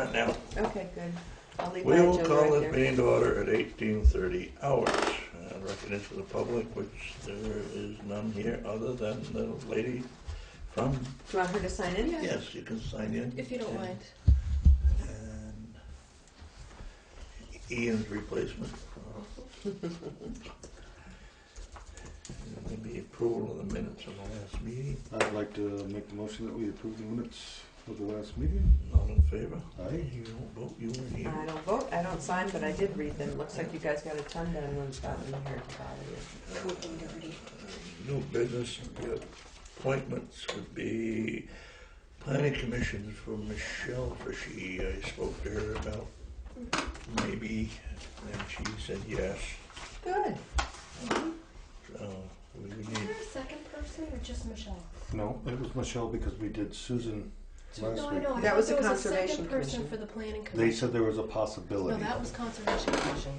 start now. Okay, good. I'll leave We my will agenda call right this there. meeting to order at 18:30 hours. Recognition for the public, which there is none here other than the lady from, Do you want her to sign in? yes, you can sign in. If you don't mind. And Ian's replacement. Maybe approval of the minutes of the last meeting. I'd like to make the motion that we approve the minutes of the last meeting. All in favor? Aye. You don't vote, you weren't here. I don't vote, I don't sign, but I did read them. Looks like you guys got a ton done when it's gotten in here to bother you. New business appointments would be planning commission for Michelle Fishy. I spoke to her about maybe, and she said yes. Good. So we would Is need, there a second person or just Michelle? No, it was Michelle because we did Susan last No, I week. know. I That thought was the there was a Conservation second person Commission. for the planning They commission. said there was a No, possibility. that was conservation commission.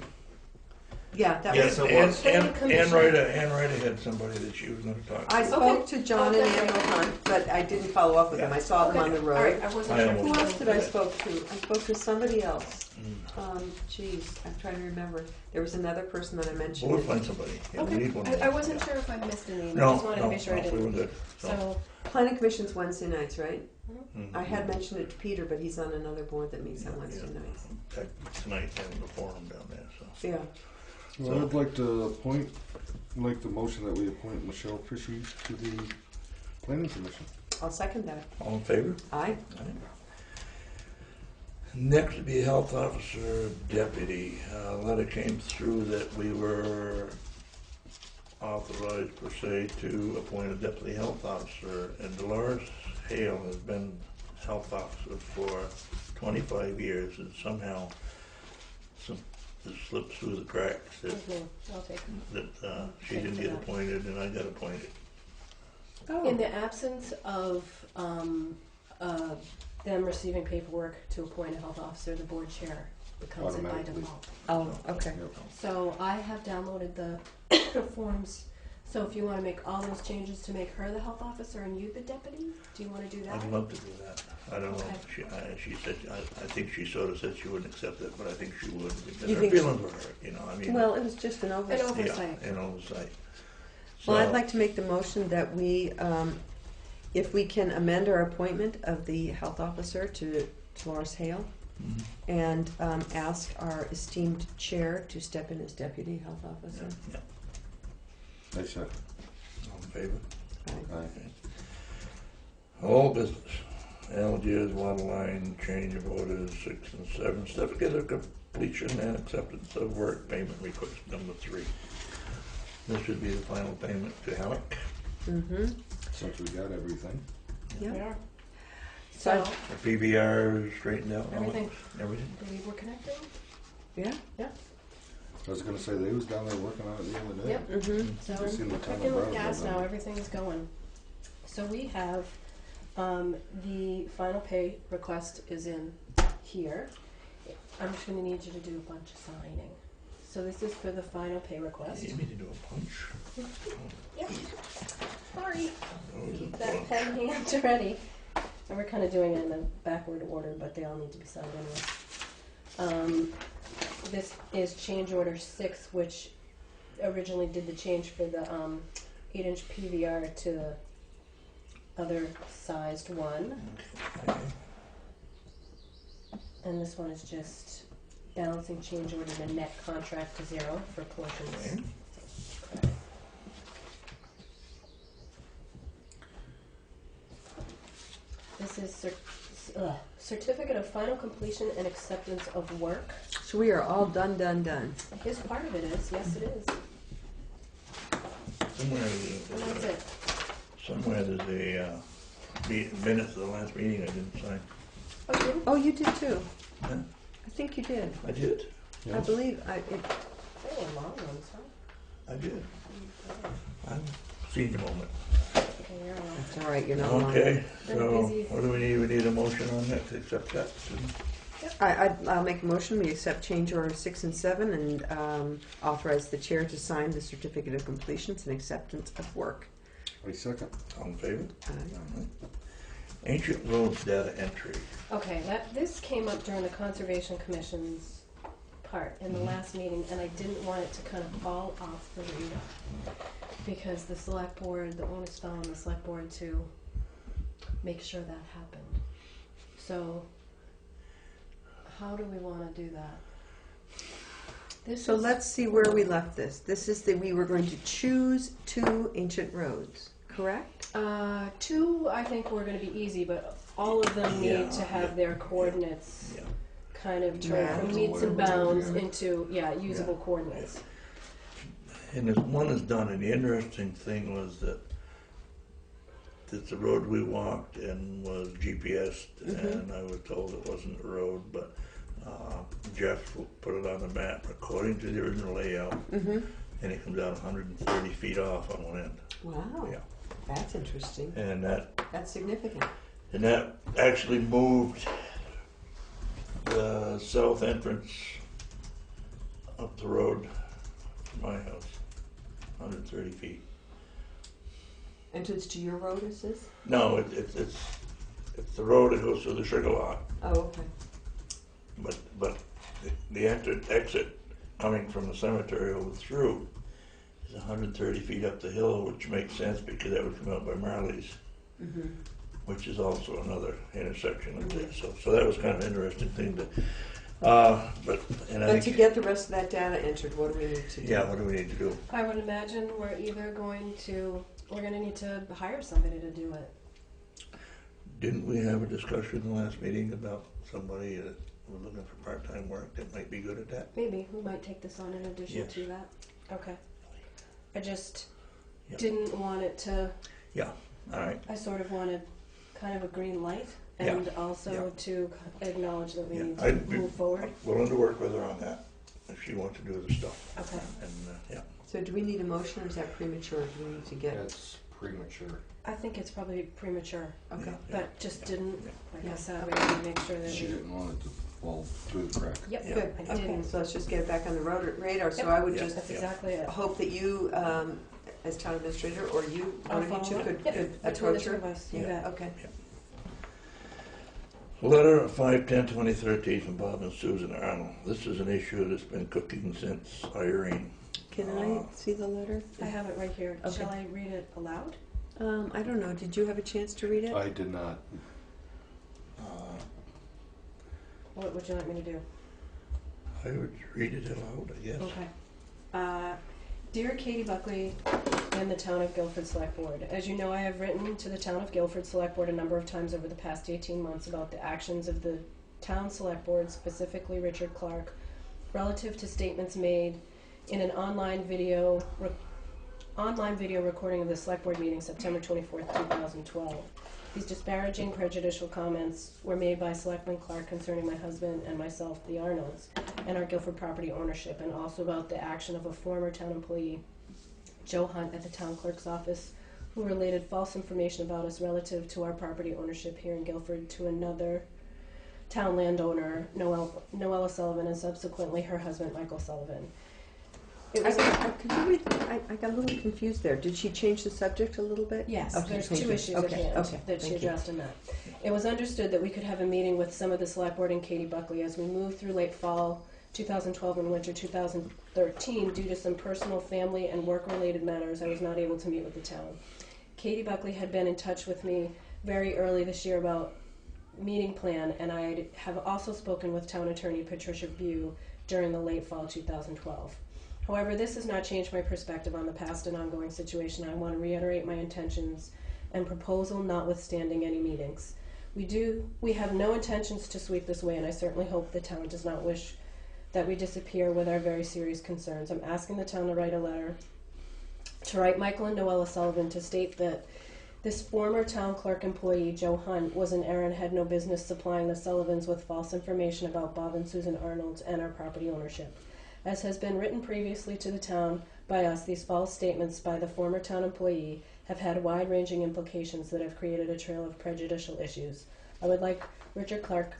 Yeah, that yes, was. Ann Planning commission. Ryder had somebody that she was going to talk to. I spoke to John and Okay. Ann Mohan, but I didn't follow up with them. I saw them on the All right, road. I wasn't I sure. almost- Who else did I spoke to? I spoke to somebody else. Mm. Geez, I'm trying to remember. There was another person that I mentioned. We'll find somebody. Yeah, we need one Okay, more. I wasn't Yeah. sure if I missed any. No, I just wanted to make sure I we were didn't. good. So, Planning Commission's Wednesday nights, right? Mhm. I had mentioned it to Peter, but he's on another board that meets on Wednesday nights. Tonight having the forum down there, so. Yeah. Well, I'd like to like the motion that we appoint Michelle Fishy to the planning commission. I'll second that. All in favor? Aye. Next would be health officer deputy. A letter came through that we were authorized per se to appoint a deputy health officer, and Dolores Hale has been health officer for 25 years, and somehow it slipped through the cracks that, I'll take it. she didn't get appointed and I got appointed. Oh. In the absence of them receiving paperwork to appoint a health officer, the board chair becomes it by Automatically. default. Oh, okay. Yep. So I have downloaded the forms. So if you want to make all those changes to make her the health officer and you the deputy, do you want to do that? I'd love to do that. I don't know. Okay. She said, I think she sort of said she wouldn't accept it, but I think she would because You her think feelings were hurt, you know, I mean. Well, it was just an oversight. An oversight. Yeah, an oversight. Well, I'd So- like to make the motion that we, if we can amend our appointment of the health officer to Dolores Hale Mhm. and ask our esteemed chair to step in as deputy health officer. Yeah. I said. All in favor? Aye. Aye. Okay. All business. Algiers, water line, change of orders 6 and 7, certificate of completion and acceptance of work payment request number 3. This should be the final payment to Halleck. Mm-hmm. Since we got everything. Yeah. We are. So, So, The PBR straightened out. all Everything. Everything. believe we're connecting? yeah. I was gonna say, they was down there working on it the other day. Yep. Mm-hmm. So I've seen the we're town cooking with of gas Brownsville now, done. everything's going. So we have, the final pay request is in here. I'm just gonna need you to do a bunch of signing. So this is for the final pay request. You need me to do a punch? Yep. Sorry. Oh, Keep that pen hands ready. And we're kind of doing it in a backward order, but they all need to be signed anyway. This is change order 6, which originally did the change for the 8-inch PVR to the other sized one. Okay. And this one is just balancing change order the net contract to 0 for portions. Okay. Okay. This is certificate of final completion and acceptance of work. So we are all done. Here's part of it is, yes it is. And that's it. Somewhere there's a minutes of the last meeting I didn't sign. Oh, you didn't? Oh, you did too. Yeah, I think you did. I did. I Yes. believe They were long ones, huh? I did. I'm senior moment. Okay, you're on. it's all right. You're not lying. Okay, Been so busy. what do we need? We need a motion on that to accept that. I'll make a motion. We accept change order 6 and 7 and authorize the chair to sign the certificate of completions and acceptance of work. I second. All in favor? Aye. Ancient roads data entry. Okay, this came up during the Conservation Commission's part in the last meeting, and I didn't want it to kind of fall off the radar because the select board, the onus fell on the select board to make sure that happened. So, how do we want to do that? So let's see where we left this. This is we were going to choose 2 ancient roads, correct? 2, I think, were going to be easy, but all of them need to have their coordinates Yeah. kind of turned Mapped from or meets and whatever, bounds yeah. into, usable coordinates. And as one is done, and the interesting thing was that it's a road we walked and was GPSed, and I was told it wasn't a road, but Jeff put it on the map according to the original layout, and it comes out 130 feet off on one end. Wow. Yeah. That's interesting. And That's significant. that actually moved the south entrance up the road from my house, 130 feet. Entrance to your road, is this? No, it's the road that goes through the sugar lot, Oh, okay. but the exit coming from the cemetery over through is 130 feet up the hill, which makes sense because that would come out by Marley's, which is also another intersection of this. So that was kind of an interesting thing to. But But to get the rest of that data entered, what do we need to do? yeah, what do we need to do? I would imagine we're going to need to hire somebody to do it. Didn't we have a discussion in the last meeting about somebody that was looking for part-time work that might be good at that? Maybe we might take this on in addition Yes. to that. Okay. I just Yep. didn't want it to. Yeah. All right. I sort of wanted kind of a green light, Yeah. and also Yeah. to acknowledge that we Yeah. need to I'd be move forward. willing to work with her on that if she wants to do the stuff. Okay. And yeah. So do we need a motion, or is that premature? Do we need to get? That's premature. I think it's probably premature, Okay. Yeah. but just didn't. Like I Yeah. said, we need to make sure that She we. didn't want it to fall through the crack. Yep. Yeah. Good. I Okay. didn't. So let's just get it back on the radar. So Yep. I would Yeah. just That's exactly it. hope that you, as town administrator, or you, one I'll of you two follow up. could, Yep. could Between the approach two her. of us, you Yeah. bet. Okay. Letter of 5/10/2013 from Bob and Susan Arnold. This is an issue that's been cooking since Irene. Can I see the letter? I have it right here. Okay. Shall I read it aloud? I don't know. Did you have a chance to read it? I did not. What would you like me to do? I would read it aloud, I guess. Okay. Dear Katie Buckley and the Town of Guilford Select Board, as you know, I have written to the Town of Guilford Select Board a number of times over the past 18 months about the actions of the Town Select Board, specifically Richard Clark, relative to statements made in an online video recording of the Select Board meeting September 24th, 2012. These disparaging, prejudicial comments were made by Selectman Clark concerning my husband and myself, the Arnolds, and our Guilford property ownership, and also about the action of a former town employee, Joe Hunt, at the town clerk's office, who related false information about us relative to our property ownership here in Guilford to another town landowner, Noella Sullivan, and subsequently her husband, Michael Sullivan. It was Could you read? I got a little confused there. Did she change the subject a little bit? Yes, Okay, there's thank 2 you. issues Okay, at hand okay, that she thank you. addressed in that. It was understood that we could have a meeting with some of the select board and Katie Buckley as we moved through late fall 2012 and winter 2013 due to some personal family and work-related matters. I was not able to meet with the town. Katie Buckley had been in touch with me very early this year about meeting plan, and I have also spoken with town attorney Patricia Bew during the late fall 2012. However, this has not changed my perspective on the past and ongoing situation. I want to reiterate my intentions and proposal notwithstanding any meetings. We have no intentions to sweep this away, and I certainly hope the town does not wish that we disappear with our very serious concerns. I'm asking the town to write a letter, to write Michael and Noella Sullivan to state that this former town clerk employee, Joe Hunt, was in error and had no business supplying the Sullivans with false information about Bob and Susan Arnold and our property ownership. As has been written previously to the town by us, these false statements by the former town employee have had wide-ranging implications that have created a trail of prejudicial issues. I would like Richard Clark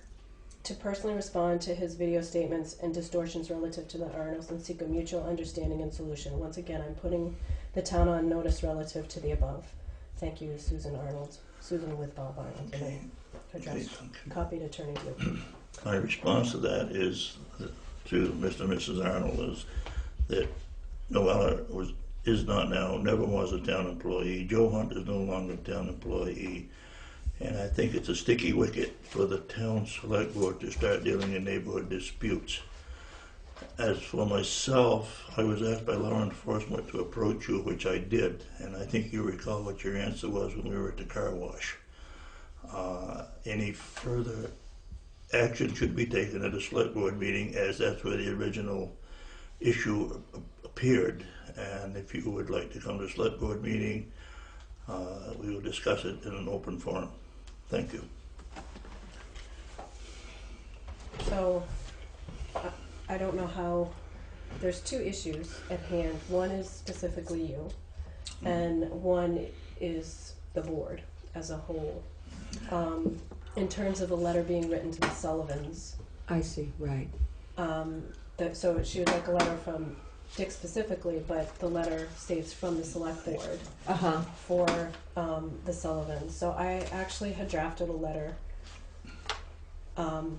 to personally respond to his video statements and distortions relative to the Arnolds and seek a mutual understanding and solution. Once again, I'm putting the town on notice relative to the above. thank you to Susan Arnold, Susan with Bob Arnold, and Okay. I addressed, copied Attorney Wood. My response to that is, to Mr. and Mrs. Arnold, is that Noella is not now, never was a town employee. Joe Hunt is no longer a town employee. And I think it's a sticky wicket for the town select board to start dealing in neighborhood disputes. As for myself, I was asked by law enforcement to approach you, which I did, and I think you recall what your answer was when we were at the car wash. Any further action should be taken at a select board meeting, as that's where the original issue appeared. And if you would like to come to a select board meeting, we will discuss it in an open forum. Thank you. So, I don't know how, there's two issues at hand. One is specifically you, and one is the board as a whole. In terms of a letter being written to the Sullivans, I see, right. so she would like a letter from Dick specifically, but the letter states from the select board Uh-huh. for the Sullivans. So I actually had drafted a letter to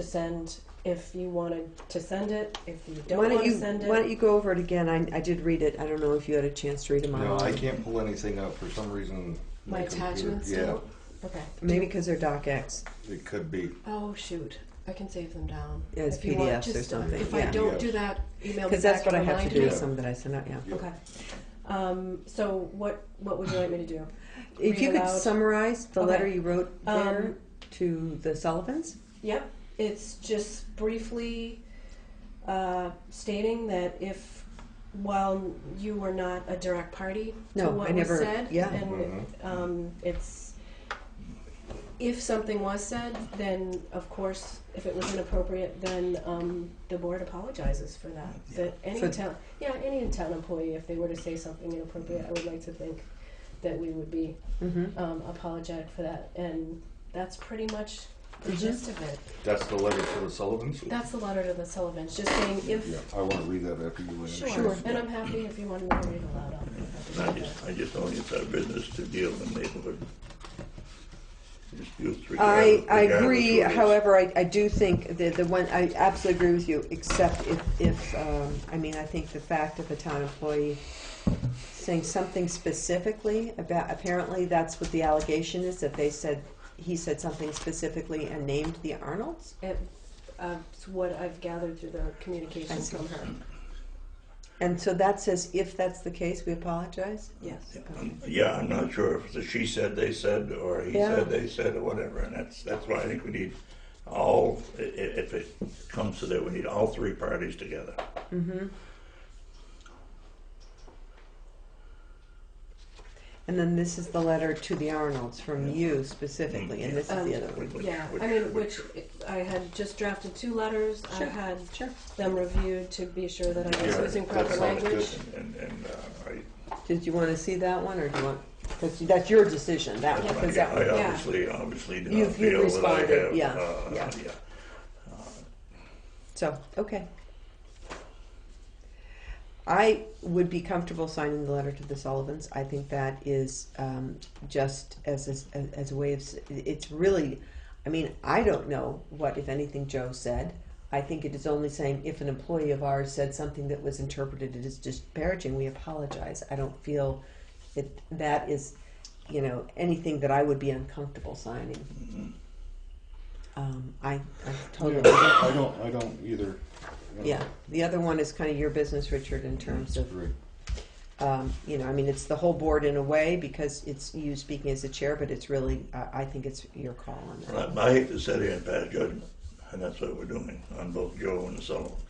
send if you wanted to send it, if you don't want to send it. Why don't you go over it again? I did read it. I don't know if you had a chance to read them all. No, I can't pull anything up for some reason. My computer- attachments Yeah, don't? Okay. Maybe because they're DocX. it could be. Oh, shoot. I can save them down. Yeah, it's If you want, PDFs or just, something, If yeah. I don't Yeah. do that, email me Because that's back what I and have to remind do me. with some that I sent out, yeah. Yeah. Okay. So what would you like me to do? If you Read could aloud? summarize the Okay. letter you wrote there Um, to the Sullivans? Yep. It's just briefly stating that while you were not a direct party to No, what I never- was said, yeah. and if something was said, then of course, if it was inappropriate, then the board apologizes for that. That any town employee, if they were to say something inappropriate, I would like to think that we would be Mm-hmm. apologetic for that, and that's pretty much the Mhm. gist of it. That's the letter to the Sullivans? That's the letter to the Sullivans, just saying if. Yeah, I want to read that after you later. Sure, and I'm happy if you want me to read aloud. I'll be happy to do that. I just don't think it's our business to deal in neighborhood disputes. I regardless agree. who it is. However, I do think that the one, I absolutely agree with you, except if I mean, I think the fact of a town employee saying something specifically about, apparently that's what the allegation is, that he said something specifically and named the Arnolds? It's what I've gathered through the communication I see. from her. And so that says, if that's the case, we apologize? Yes. Yeah, I'm not sure if it's a she said, they said, or he Yeah. said, they said, or whatever, and that's why I think we need all, if it comes to that, we need all three parties together. Mm-hmm. And then this is the letter to the Arnolds from you specifically, and this is the other one. Yeah, I mean, which I had just drafted 2 letters. Sure, I had sure. them reviewed to be sure that I was Yeah, using that proper sounds language. good, and Did you want to see that one, or do you want, because that's your decision, that one, because that I one. obviously do You've not feel that I responded, have, yeah. So, okay. I would be comfortable signing the letter to the Sullivans. I think that is just as a way of, it's really, I mean, I don't know what, if anything, Joe said. I think it is only saying if an employee of ours said something that was interpreted as disparaging, we apologize. I don't feel that is, anything that I would be uncomfortable signing. I totally. Yeah, I don't either. Yeah, the other one is kind of your business, Richard, in terms of, Great. I mean, it's the whole board in a way because it's you speaking as the chair, but it's really, I think it's your call on that. I hate to sit here and pass judgment, and that's what we're doing on both Joe and the Sullivans.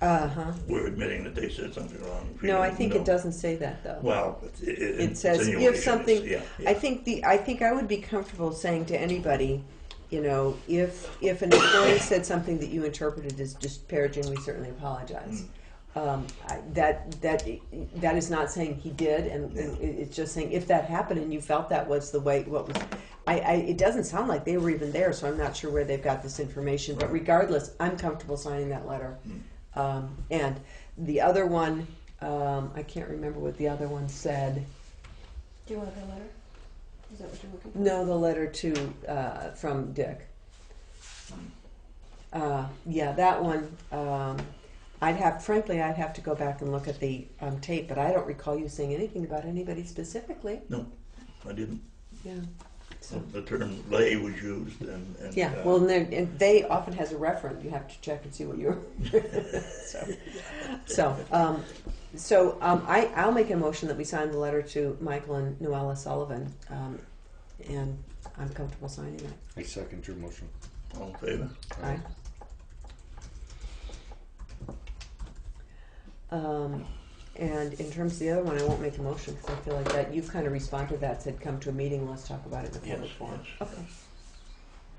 Uh-huh. We're admitting that they said something wrong. No, I think it doesn't say that, though. Well, It says if something, I think I would be comfortable saying to anybody, if an employee said something that you interpreted as disparaging, we certainly apologize. That is not saying he did, and it's just saying if that happened and you felt that was the way, what was, it doesn't sound like they were even there, so I'm not sure where they've got this information. But regardless, I'm comfortable signing that letter. And the other one, I can't remember what the other one said. Do you want the letter? Is that what you're looking for? No, the letter to, from Dick. Yeah, that one, I'd have to go back and look at the tape, but I don't recall you saying anything about anybody specifically. No, I didn't. Yeah. So. The term lay was used, and Yeah, well, and they often has a referent. You have to check and see what you're. I'll make a motion that we sign the letter to Michael and Noella Sullivan, and I'm comfortable signing that. I second your motion. all in favor? Aye. And in terms of the other one, I won't make a motion because I feel like that you've kind of responded to that, said come to a meeting, let's talk about it in the Yes, public forum. yes. Okay.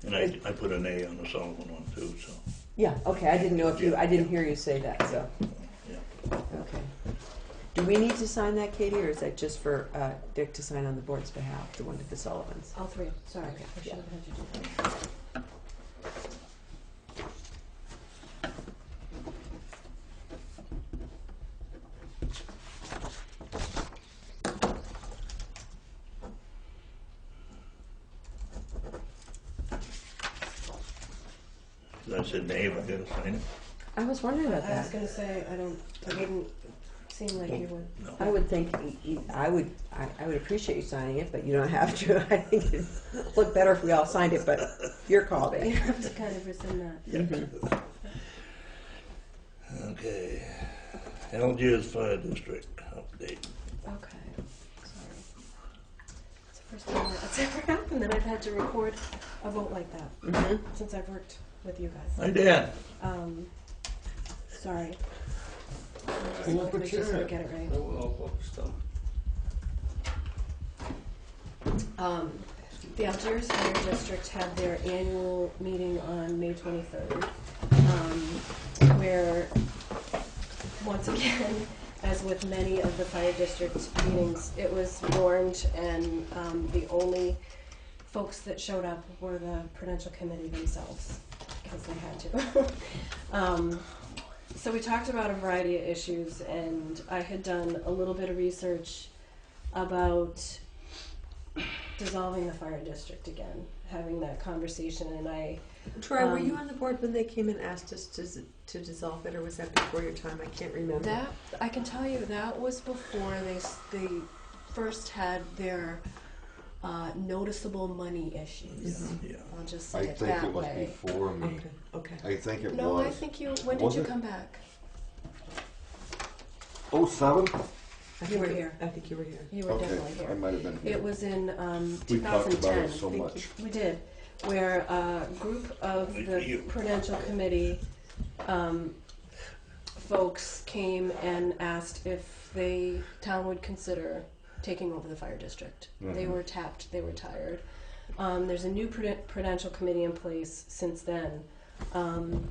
And I put an A on the Sullivan one too, so, Yeah, okay, I didn't know if you, I didn't hear you say that, so, yeah. okay. Do we need to sign that, Katie, or is that just for Dick to sign on the board's behalf, the one to the Sullivans? All three. Sorry, Okay, I should yeah. have had you do that. I said, Dave, I gotta sign it. I was wondering about I was that. going to say, it didn't seem like you would. No. I would think, I would appreciate you signing it, but you don't have to. I think it'd look better if we all signed it, but your call, You Dave. have to kind of rescind that. Yeah. Okay. Algiers Fire District update. Okay. Sorry. It's the first time that's ever happened that I've had to record a vote like that Mm-hmm. since I've worked with you guys. Hi, Dan. Sorry. Pull up a Just chair. to get it right. The Algiers Fire District had their annual meeting on May 23rd, where, once again, as with many of the fire district meetings, it was warned, and the only folks that showed up were the Prudential Committee themselves, because they had to. So we talked about a variety of issues, and I had done a little bit of research about dissolving the fire district again, having that conversation, and I... Troy, were you on the board when they came and asked us to dissolve it, or was that before your time? I can't remember. That, I can tell you, that was before they first had their noticeable money issues. Yeah. I'll just I say it think that it was way. before me. Okay. I think it No, was. I think you, when did Was you it? come back? 07? You were here. I think you were here. You were Okay, definitely here. I might have been here. It was in We talked 2010. about it so much. We did, where a group of the Prudential Committee folks came and asked if the town would consider taking over the fire district. They were tapped, they were tired. There's a new Prudential Committee in place since then, and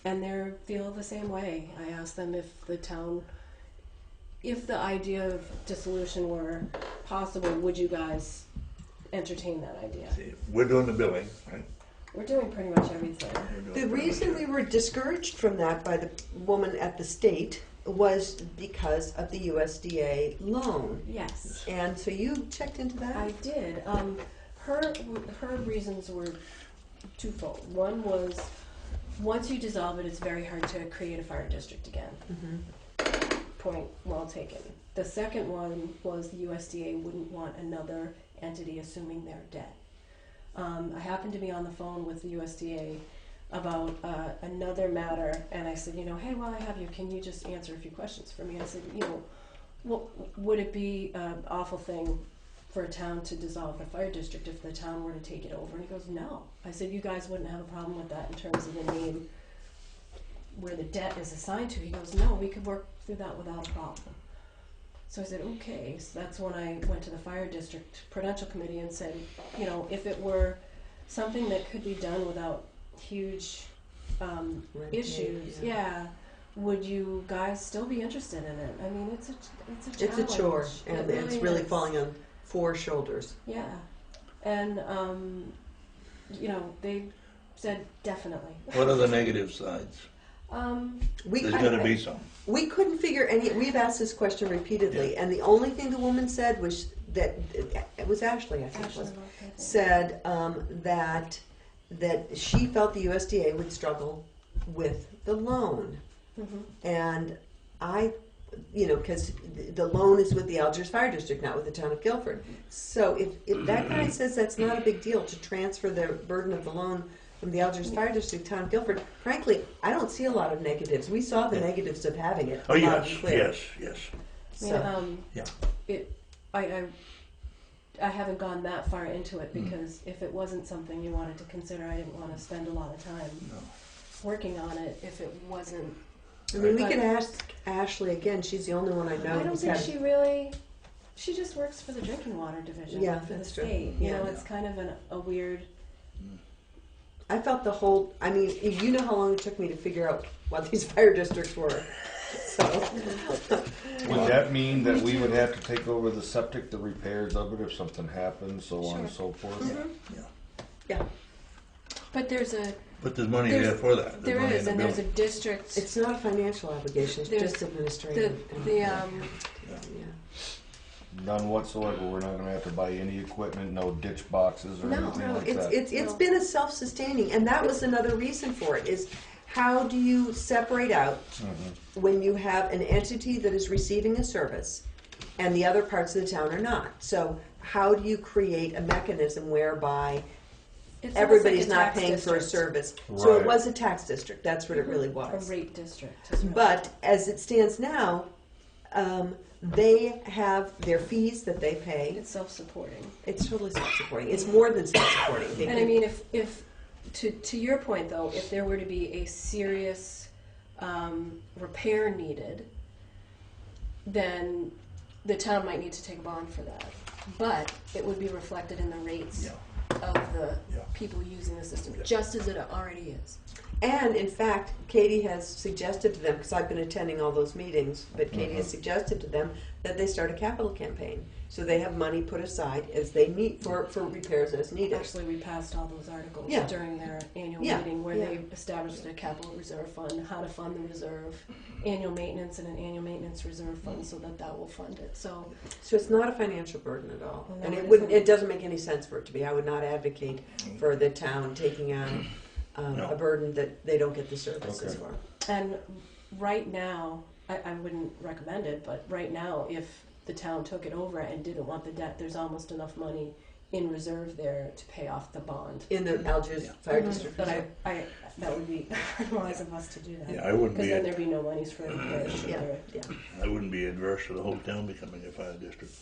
they feel the same way. I asked them if the town, if the idea of dissolution were possible, would you guys entertain that idea? See, we're doing the billing, right? We're doing pretty much everything. We're doing The pretty much reason we were discouraged from that by the woman at the state was because of the USDA loan. Yes, And so you checked into that? I did. Her reasons were twofold. One was, once you dissolve it, it's very hard to create a fire district again. Mm-hmm. Point well taken. The second one was the USDA wouldn't want another entity assuming their debt. I happened to be on the phone with the USDA about another matter, and I said, hey, while I have you, can you just answer a few questions for me? I said, would it be an awful thing for a town to dissolve the fire district if the town were to take it over? And he goes, no. I said, you guys wouldn't have a problem with that in terms of the name where the debt is assigned to. He goes, no, we could work through that without a problem. So I said, okay. So that's when I went to the fire district Prudential Committee and said, if it were something that could be done without huge Red tape, issues, yeah. would you guys still be interested in it? I mean, it's a challenge. It's a chore, and It it's really is. falling on 4 shoulders. Yeah, and they said definitely. What are the negative sides? We There's I- gonna I- be some. We couldn't figure any, we've asked this question repeatedly, and the only thing the woman said was that, it was Ashley, I think it was, said that she felt the USDA would struggle with the loan. Mhm. And I, because the loan is with the Algiers Fire District, not with the town of Guilford. So if that guy says that's not a big deal to transfer the burden of the loan from the Algiers Fire District to town of Guilford, frankly, I don't see a lot of negatives. We saw the negatives of having it. Oh, loud yes, and clear. yes. So, Yeah. I haven't gone that far into it because if it wasn't something you wanted to consider, I didn't want to spend a lot of time No. working on it if it wasn't. I mean, we But- could ask Ashley again. She's the only one I know. I don't who's think had- she just works for the drinking water division Yeah, for the that's true. state. Yeah. It's kind of a weird. I felt the whole. I mean, you know how long it took me to figure out what these fire districts were. So, Would that mean that we would have to take over the septic, the repairs of it if something happens, so on and so forth? Yeah. yeah, But there's But there's money There's- there for that. there money in is, the and there's a building. district. it's not a financial obligation. It's There's just administrative. yeah. None whatsoever. We're not gonna have to buy any equipment, no ditch boxes or No, anything No, like it's that. it's No. been a self-sustaining, and that was another reason for it. Is how do you separate out when you have an entity that is receiving a service and the other parts of the town are not? So how do you create a mechanism whereby It's everybody's almost like a not tax paying for a district, service? So it Right. was a tax district. That's what it really a was. rate district. is really- But as it stands now, they have their fees that they pay. it's self-supporting. It's totally self-supporting. It's more than self-supporting. They And I can- mean, if to your point though, if there were to be a serious repair needed, then the town might need to take a bond for that. But it would be reflected in the rates Yeah. of the Yeah. people using the system, Yeah. just as it already is. And in fact, Katie has suggested to them, because I've been attending all those meetings, but Katie has suggested to them that they start a capital campaign. So they have money put aside as they need for repairs as needed. Actually, we passed all those articles Yeah. during their annual Yeah, meeting where yeah. they established a capital reserve fund, how to fund the reserve, annual maintenance and an annual maintenance reserve fund so that will fund it. So So it's not a financial burden at all. No, And it it wouldn't, isn't. it doesn't make any sense for it to be. I would not advocate for the town taking on No. a burden that they don't get the services Okay. for. And right now, I wouldn't recommend it, but right now, if the town took it over and didn't want the debt, there's almost enough money in reserve there to pay off the bond. In the Algiers Yeah. Fire District. But that would be wise of us to do that. Yeah, I wouldn't Because be. then there'd be no monies for repairs. Yeah, yeah. I wouldn't be adverse to the whole town becoming a fire district.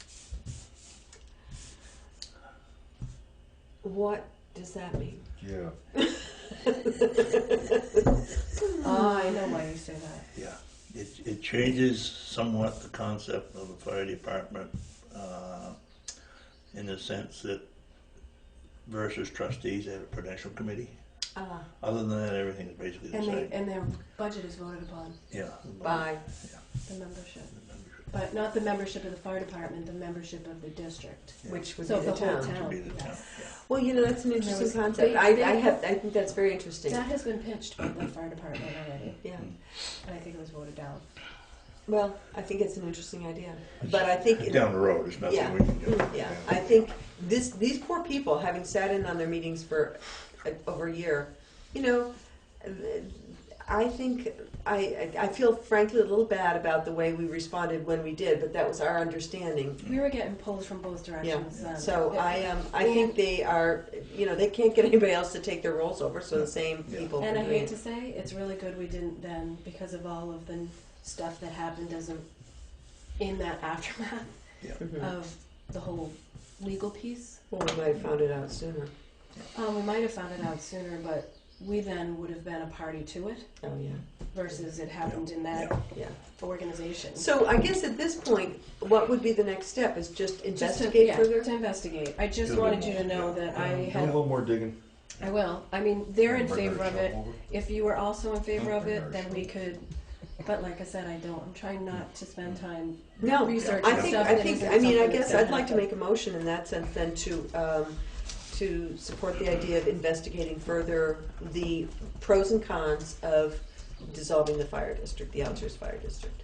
What does that mean? Yeah. I know why you say that. Yeah, it changes somewhat the concept of the fire department in the sense that versus trustees, they have a prudential committee. Other than that, everything is basically the same. And their budget is voted upon, Yeah. By, the membership. But not the membership of the fire department, the membership of the district. Yeah. which would So be the the whole town. town. To be the town, yeah. Well, that's an There interesting was- concept. they- I think that's very interesting. That has been pitched by the fire department already, Yeah. and I think it was voted down. Well, I think it's an interesting idea, but I think Down the road, there's nothing Yeah. we can do. Yeah, I think these poor people, having sat in on their meetings for over a year, I think I feel frankly a little bad about the way we responded when we did, but that was our understanding. We were getting pulled from both directions then. So I think they are, they can't get anybody else to take their roles over, so the same Yeah. people. And I can do hate it. to say, it's really good we didn't then, because of all of the stuff that happened in that aftermath Yeah. Mhm. of the whole legal piece. Well, we might have found it out sooner. We might have found it out sooner, but we then would have been a party to it Oh yeah, versus it happened in that yeah. organization. So I guess at this point, what would be the next step? Is just Just to- investigate yeah, further? to investigate. I just Do a wanted little you to more, know yeah. that I Do a had. little more digging. I will. I mean, they're in Bring our favor of it. shop over. If you were also in favor of Bring it, our then shop. we could. But like I said, I don't. I'm trying not to spend time No, researching I think, stuff. I that think, isn't I mean, I something guess that's I'd like to gonna make a motion in that sense then to support the idea of investigating further the pros and cons of dissolving the fire district, the Algiers Fire District.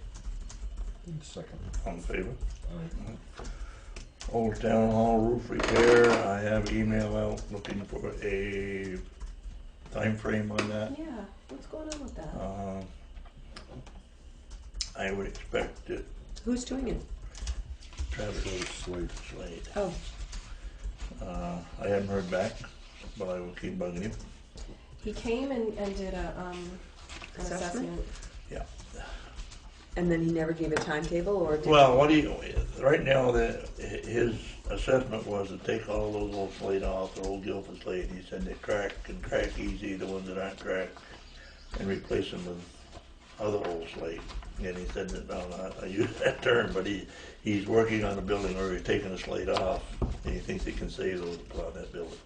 Second. On favor? Aye. Old Town Hall roof repair, I have email out looking for a time frame on that. Yeah, what's going on with that? I would expect it, Who's doing it? Travis Slade. Slade. Oh, I haven't heard back, but I will keep bugging him. He came and did an assessment. Yeah. and then he never gave a timetable, or did? Well, right now, his assessment was to take all those old slate off, the old Guilford slate. He said they crack easy, the ones that aren't cracked, and replace them with other old slate. And he said that, no, I use that term, but he's working on a building where he's taking a slate off, and he thinks he can save those to put on that building.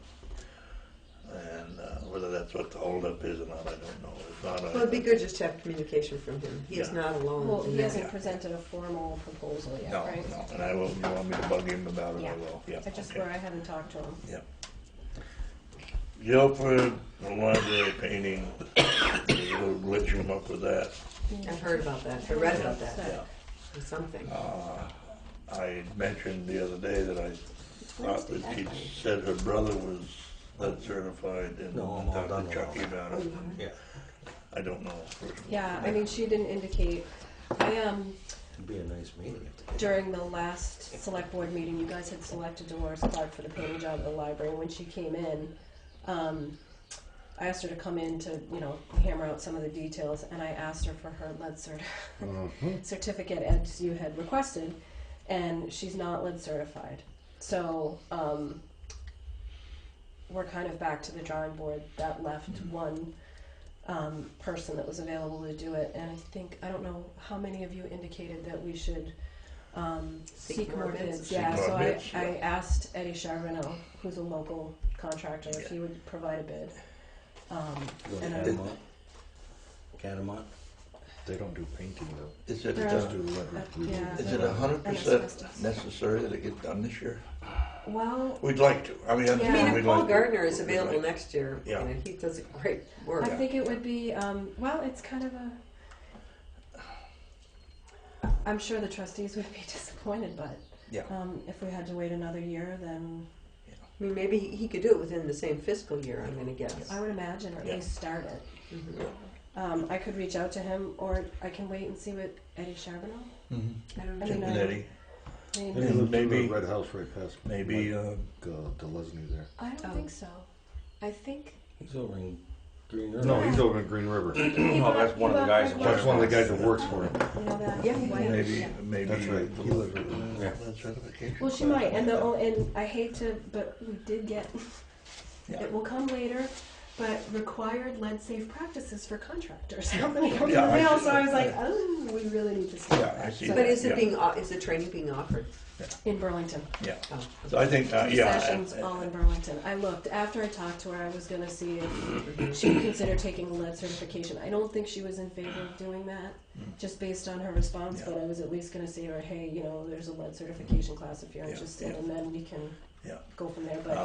And whether that's what the holdup is or not, I don't know. It's not Well, it'd be good just to have communication from him. He is Yeah. not alone. Well, in he that. hasn't presented a formal proposal yet, No, right? no, and I will, you want me to bug him about it, I Yeah. will, yeah. I just okay. where I haven't talked to him. Yeah. Guilford, the library painting, there's a little glitch come up with that. I've heard about that. I read about that. Yeah. Something. I mentioned the other day that I thought that she said her brother was lead certified, and No, I'm all talked done to Chucky with about it. Yeah, I don't know. Yeah, I mean, she didn't indicate. it'd be a nice meeting if they. During the last select board meeting, you guys had selected Dolores Clark for the painting job at the library. When she came in, I asked her to come in to, hammer out some of the details, and I asked her for her lead certificate as you had requested, and she's not lead certified. So we're kind of back to the drawing board. That left one person that was available to do it, and I don't know how many of you indicated that we should seek more bids. Yeah, Seek so more bids, yeah. I asked Eddie Charbonneau, who's a local contractor, if Yeah. he would provide a bid. Go And Catamount. Catamount. They don't do painting though. Is it, They're- Just do lead removal. yeah. is it 100% necessary that it get done this year? Well, We'd like to. I mean, Yeah. I mean, we'd if Paul like to. Gardner is We'd available like- next year, Yeah. he does great work. I think it would be, it's kind of I'm sure the trustees would be disappointed, but Yeah. if we had to wait another year, then I mean, maybe he could do it within the same fiscal year, I'm going to guess. I would imagine, or at Yeah. least start it. Mhm. I could reach out to him, or I can wait and see what Eddie Charbonneau. Mhm. I don't I know. mean, Chip and Eddie, I mean, They live in Maybe- the red house right past. maybe, Delesny there. I don't Oh. think so. I think. He's over in Green River. No, he's over in Green River. No, that's one of the guys that That's one of the guys that works for him. You know that? Yeah, white? maybe, Yeah. maybe. That's right. He lives right there. Yeah. Lead certification. Well, she might, and I hate to, but we did get. Yeah. It will come later, but required lead safe practices for contractors. Something comes in Yeah, the I mail, see so I was that. like, oh, we really need to see Yeah, that. I see So- But is it Yeah. is the training being offered? in Burlington. Yeah. Oh. So I think, 3 yeah. sessions all in Burlington. I looked after I talked to her. I was going to see if she would consider taking the lead certification. I don't think she was in favor of doing that, just based on her response. Yeah. But I was at least going to say to her, hey, there's a lead certification class if you're Yeah, interested, yeah. and then we can Yeah. go from there. But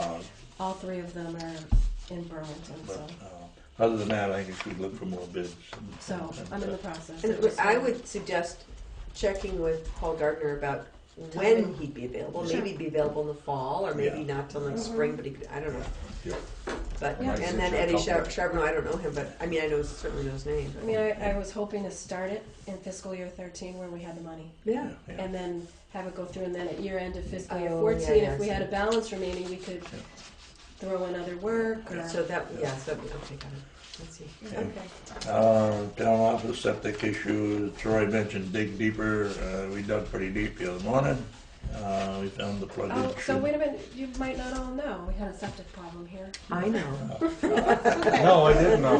all 3 of them are in Burlington, But, so other than that, I think we'd look for more bids. I'm in the process. And of just- I would suggest checking with Paul Gardner about when he'd be available. Sure. Maybe he'd be available in the fall, or maybe Yeah. not till next spring, but he could, I don't know. Yeah. But, Yeah. and then Eddie Charbonneau, I don't know him, but, I mean, I certainly know his name. I mean, I was hoping to start it in fiscal year 13 where we had the money. Yeah. Yeah. And then have it go through, and then at year end of fiscal year Oh, 14, yeah, if we so- had a balance remaining, we could throw in other work or. So that, okay, got it. Let's see. Okay. Town office septic issue, Troy mentioned dig deeper, we dug pretty deep the other morning, we found the plug Oh, issue. so wait a minute, you might not all know, we had a septic problem here. I know. No, I didn't know.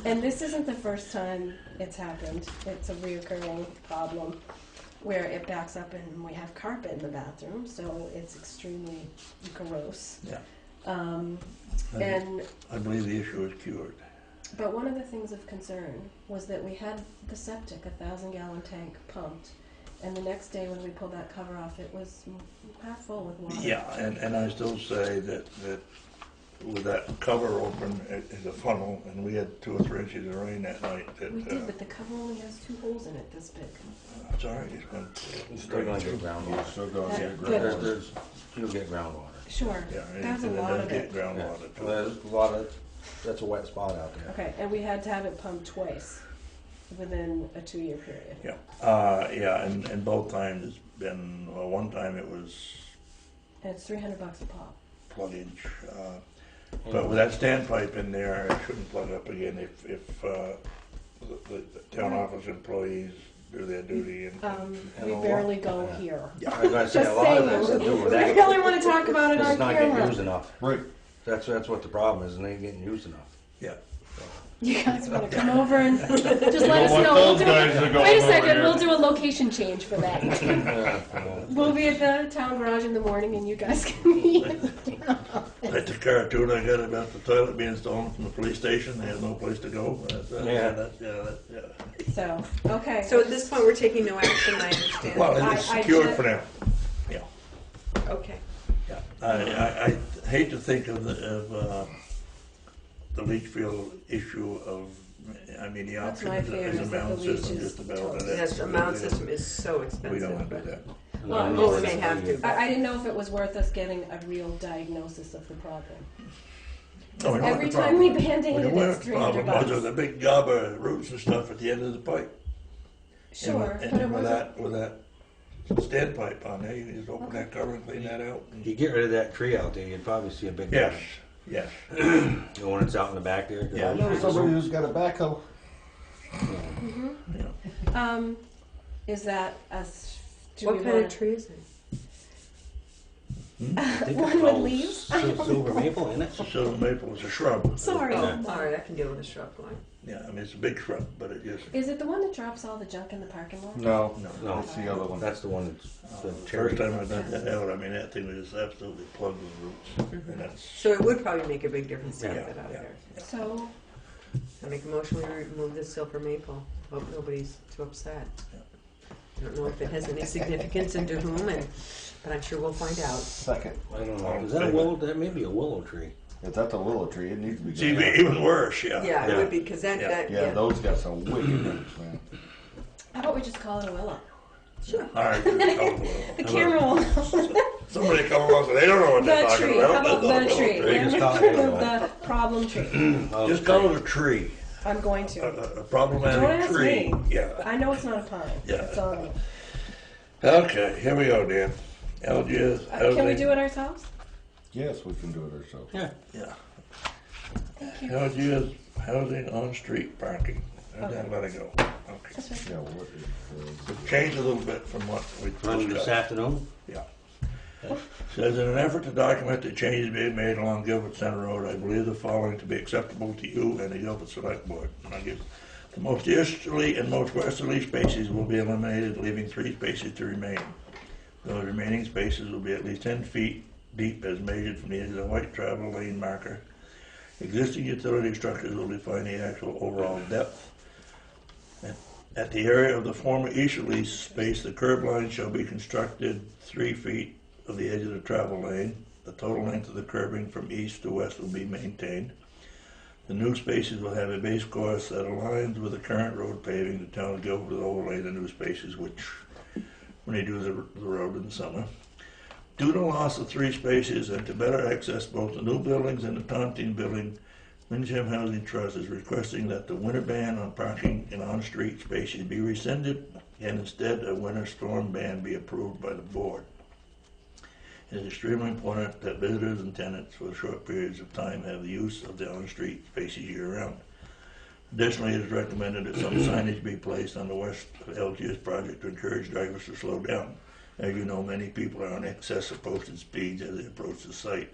And this isn't the first time it's happened. It's a reoccurring problem where it backs up and we have carpet in the bathroom, so it's extremely gross. Yeah. And I believe the issue is cured. but one of the things of concern was that we had the septic, 1,000-gallon tank, pumped, and the next day when we pulled that cover off, it was half full with water. Yeah, and I still say that with that cover open in the funnel, and we had 2 or 3 inches of rain that night. We did, but the cover only has 2 holes in it this big. It's all right, it's going It's still gonna get You're groundwater. still gonna That- get good. groundwater. You'll get groundwater. Sure, yeah, that's a and lot then of get it. Yeah. groundwater too. Well, there's a lot of, that's a wet spot out there. Okay, and we had to have it pumped twice within a 2-year period. Yeah, yeah, and both times it's been, well, one time it was And it's $300 a pop. pluggage. But with that standpipe in there, it shouldn't plug up again if the town office employees do their duty and We barely go here. I was gonna say, a Just lot of that's to saying, do we with that. really want to talk about it It's on not getting camera. used enough. Right. That's what the problem is, it ain't getting used enough. yeah. You guys want to come over and just let us want know. We'll those do guys to go wait a over second, here. we'll do a location change for that. Well, We'll be at the town garage in the morning and you guys can meet. That's the cartoon I got about the toilet being stolen from the police station. They had no place to go. Yeah. So, okay. So at this point, we're taking no action, I understand. Well, it's I secured just- for now. Yeah. Okay. Yeah. I hate to think of the leach field issue of, I mean, the That's option my is fear, a is that the mound leach system is just about. toast. and Yes, that's the mound really- system is so We expensive. don't want to but- do that. Well, I I'm know we just- may have to. I didn't know if it was worth us getting a real diagnosis of the problem. No, we know what Every the time problem we is. band-aid We know it, what it's the problem was. There's a $300. big gob of roots and stuff at the end of the pipe. Sure, And but it with wasn't. with that standpipe on there, you just open that cover and clean that out. If you get rid of that tree out there, you'd probably see a big Yes, difference. yes. You know, when it's out in the back there. Yeah. I know somebody who's got a backhoe. Yeah. Is that us? Do What we kind wanna- of tree is it? I think One it's with all leaves? Silver maple, isn't it? Silver maple is a shrub. Sorry. Oh, all right, I can deal with a shrub line. Yeah, I mean, it's a big shrub, but it just, Is it the one that drops all the junk in the parking lot? No, No. it's the other one. That's the one that's the the cherry. first time I dug that out, I mean, that thing was just absolutely plugged with roots. And that's, So it would probably make a big difference to yeah, get that out of yeah. there. So, I make a motion, we remove the silver maple. Hope nobody's too upset. I don't know if it has any significance and to whom, but I'm sure we'll find out. Second. I don't know, is that a willow, that may be a willow tree. If that's a willow tree, it needs to be. it's even worse, yeah. Yeah, it Yeah. would be, because that, Yeah. Yeah, those got some wicked roots, man. how about we just call it a willow? Sure. All right, just call it a The willow. camera will know. Somebody come along and say, they don't know what they're The talking tree. about. How about That's not a the willow tree? tree. Just call it a willow. The problem tree. Just call it a tree, I'm going a to. a problematic Don't ask tree. me. Yeah. I know it's not a pine. Yeah. It's on me. Okay, here we go, Dan. LGS housing. Can we do it ourselves? Yes, we can do it ourselves. Yeah. Yeah. Thank you. LGS housing on-street parking. And then let it go. Okay. That's right. Yeah, what is, Change a little bit from what we Running this discussed. afternoon? Yeah. Says, in an effort to document the changes being made along Guilford Center Road, I believe the following to be acceptable to you and the Guilford Select Board. And I give, the most easterly and most westerly spaces will be eliminated, leaving 3 spaces to remain. Those remaining spaces will be at least 10 feet deep as measured from the edge of the white travel lane marker. Existing utility structures will define the actual overall depth. At the area of the former easterly space, the curb line shall be constructed 3 feet of the edge of the travel lane. The total length of the curbing from east to west will be maintained. The new spaces will have a base course that aligns with the current road paving. The town of Guilford will overlay the new spaces, which, when they do the road in the summer. Due to loss of 3 spaces and to better access both the new buildings and the Tontine building, Windham Housing Trust is requesting that the winter ban on parking in on-street spaces be rescinded and instead a winter storm ban be approved by the board. It is extremely important that visitors and tenants for short periods of time have the use of the on-street spaces year-round. Additionally, it is recommended that some signage be placed on the west of LGS project to encourage drivers to slow down. As you know, many people are on excess of posted speeds as they approach the site.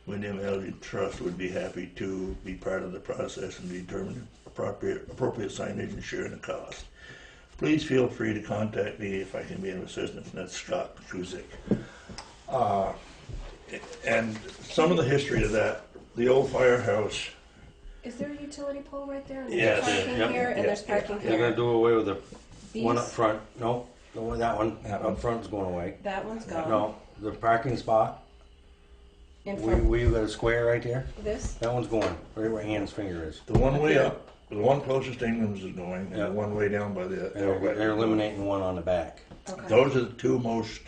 Windham Housing Trust would be happy to be part of the process and determine appropriate signage and share the cost. Please feel free to contact me if I can be of assistance, and that's Scott Kuzik. And some of the history of that, the old firehouse. Is there a utility pole right there? And Yes. there's parking Yep. here, and Yeah, there's parking They're gonna here. do away with the one up These, front. No, that one That one. up front is going away. that one's gone. No, the parking spot in front Where you got a square right there? of this. That one's going right where Ann's finger is. The one way up, the one closest to England's is going, and Yeah. the one way down by the And they're eliminating one on the back. Okay. Those are the two most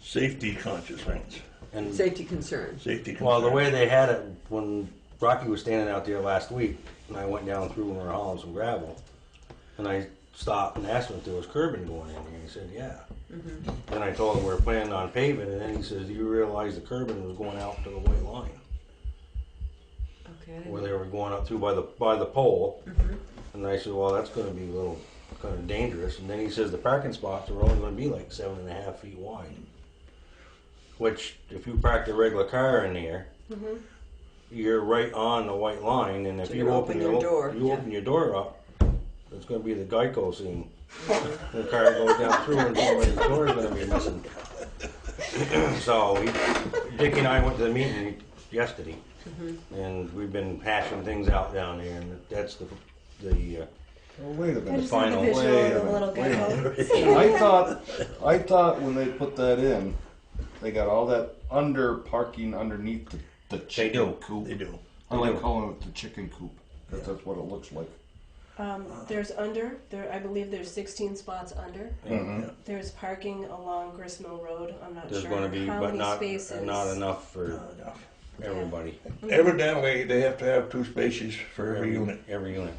safety conscious ones. And Safety concerns. Safety concerns. well, the way they had it when Rocky was standing out there last week, and I went down through and we were hauling some gravel, and I stopped and asked him if there was curbing going in here. He said, "Yeah." Then I told him we were planning on paving, and then he says, "Do you realize the curbing was going out to the white line, Okay. where they were going up through by the pole?" And I said, "Well, that's going to be a little kind of dangerous." And then he says the parking spots are only going to be like 7.5 feet wide, which if you parked a regular car in there, you're right on the white line, and if So you you open open your door, you yeah. open your door up, it's going to be the Geico scene. The car goes down through, and somebody's door is going to be missing. So Dickie and I went to the meeting yesterday, and we've been hashing things out down there, and that's the Oh, wait a I minute. just had the final visual way of a the little minute. gecko. I thought when they put that in, they got all that parking underneath the chicken do. coop. They do. I like calling it the chicken coop, because that's what it looks like. There's there. I believe there's 16 spots under. Mhm. There's parking along Gristmill Road. I'm not there's sure going to be, how but many not spaces. not enough for Enough. everybody. Evidently, they have to have 2 spaces for every unit, Every unit.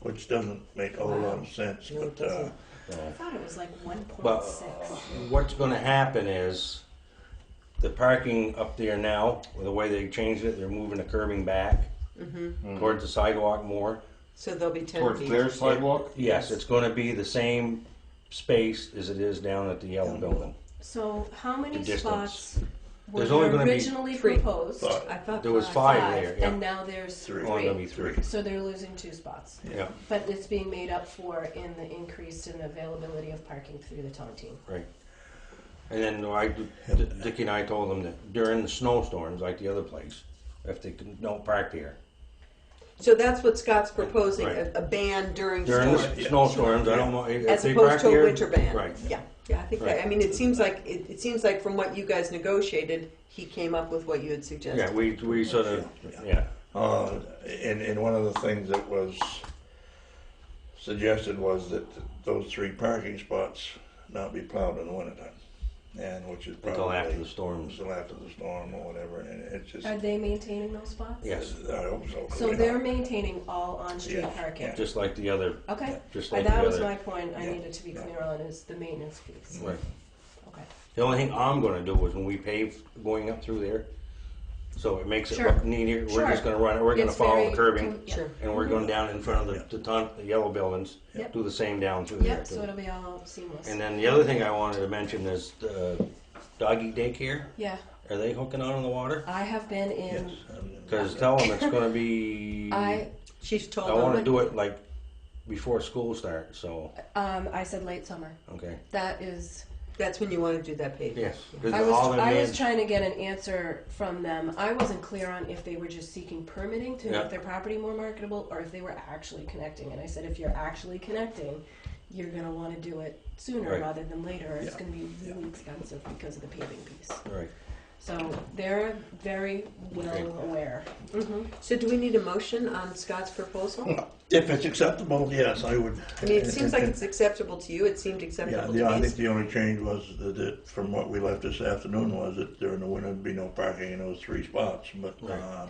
which doesn't make a whole lot of sense, No, it but, doesn't. So. I thought it was like 1.6. But what's going to happen is the parking up there now, with the way they changed it, they're moving the curbing back towards the sidewalk more. So there'll be 10 Towards feet. their sidewalk? Yes, it's going to be the same space as it is down at the yellow building. So how many The distance. spots were There's only there gonna be originally 3. proposed? Five. I thought There was five. 5 there, yeah. And now there's 3. Only going to be 3. 3. So they're losing 2 spots. Yeah, But it's being made up for in the increase in availability of parking through the Tontine. right. And then Dickie and I told them that during the snowstorms, like the other place, if they don't park there. So that's what Scott's proposing, Right. a ban during During storms. the snowstorms, I don't know if As they opposed park to a there. winter ban. Right. Yeah, I think Right. that, I mean, it seems like, it seems like from what you guys negotiated, he came up with what you had suggested. Yeah, we sort of, yeah. and one of the things that was suggested was that those 3 parking spots not be plowed in the wintertime, and which is probably Until after the storms. until after the storm or whatever, and it's just. Are they maintaining those spots? Yes, I hope so. So they're maintaining all on-street Yeah, parking? yeah. just like the other, Okay. just like the That was other. my point I Yeah. needed to be clear on, is the maintenance piece. Right. Okay. The only thing I'm gonna do is when we pave going up through there, so it makes it Sure. look neater, we're just Sure. gonna run it, we're gonna It's follow the very curbing, yeah. Sure. and we're going down in front of the yellow buildings, Yep. do the same down through there Yep, so too. it'll be all seamless. And then the other thing I wanted to mention is the doggy daycare, Yeah, are they hooking on in the water? I have been in, Yes. Cause tell them it's gonna be, She's told I wanna them, do it like before school starts, so, I said late summer. okay. That is, that's when you want to do that paving. Yes. 'Cause I all was, the I was man- trying to get an answer from them. I wasn't clear on if they were just seeking permitting to Yeah. make their property more marketable, or if they were actually connecting. And I said, if you're actually connecting, you're gonna wanna do it sooner Right. rather than later. It's Yeah. gonna be really expensive because of the paving piece. Right. So they're very well Okay. aware. So do we need a motion on Scott's proposal? If it's acceptable, yes, I would. I mean, it seems like it's acceptable to you, it seemed acceptable Yeah, I to think me. the only change was that from what we left this afternoon was that during the winter there'd be no parking in those 3 spots, but, Right.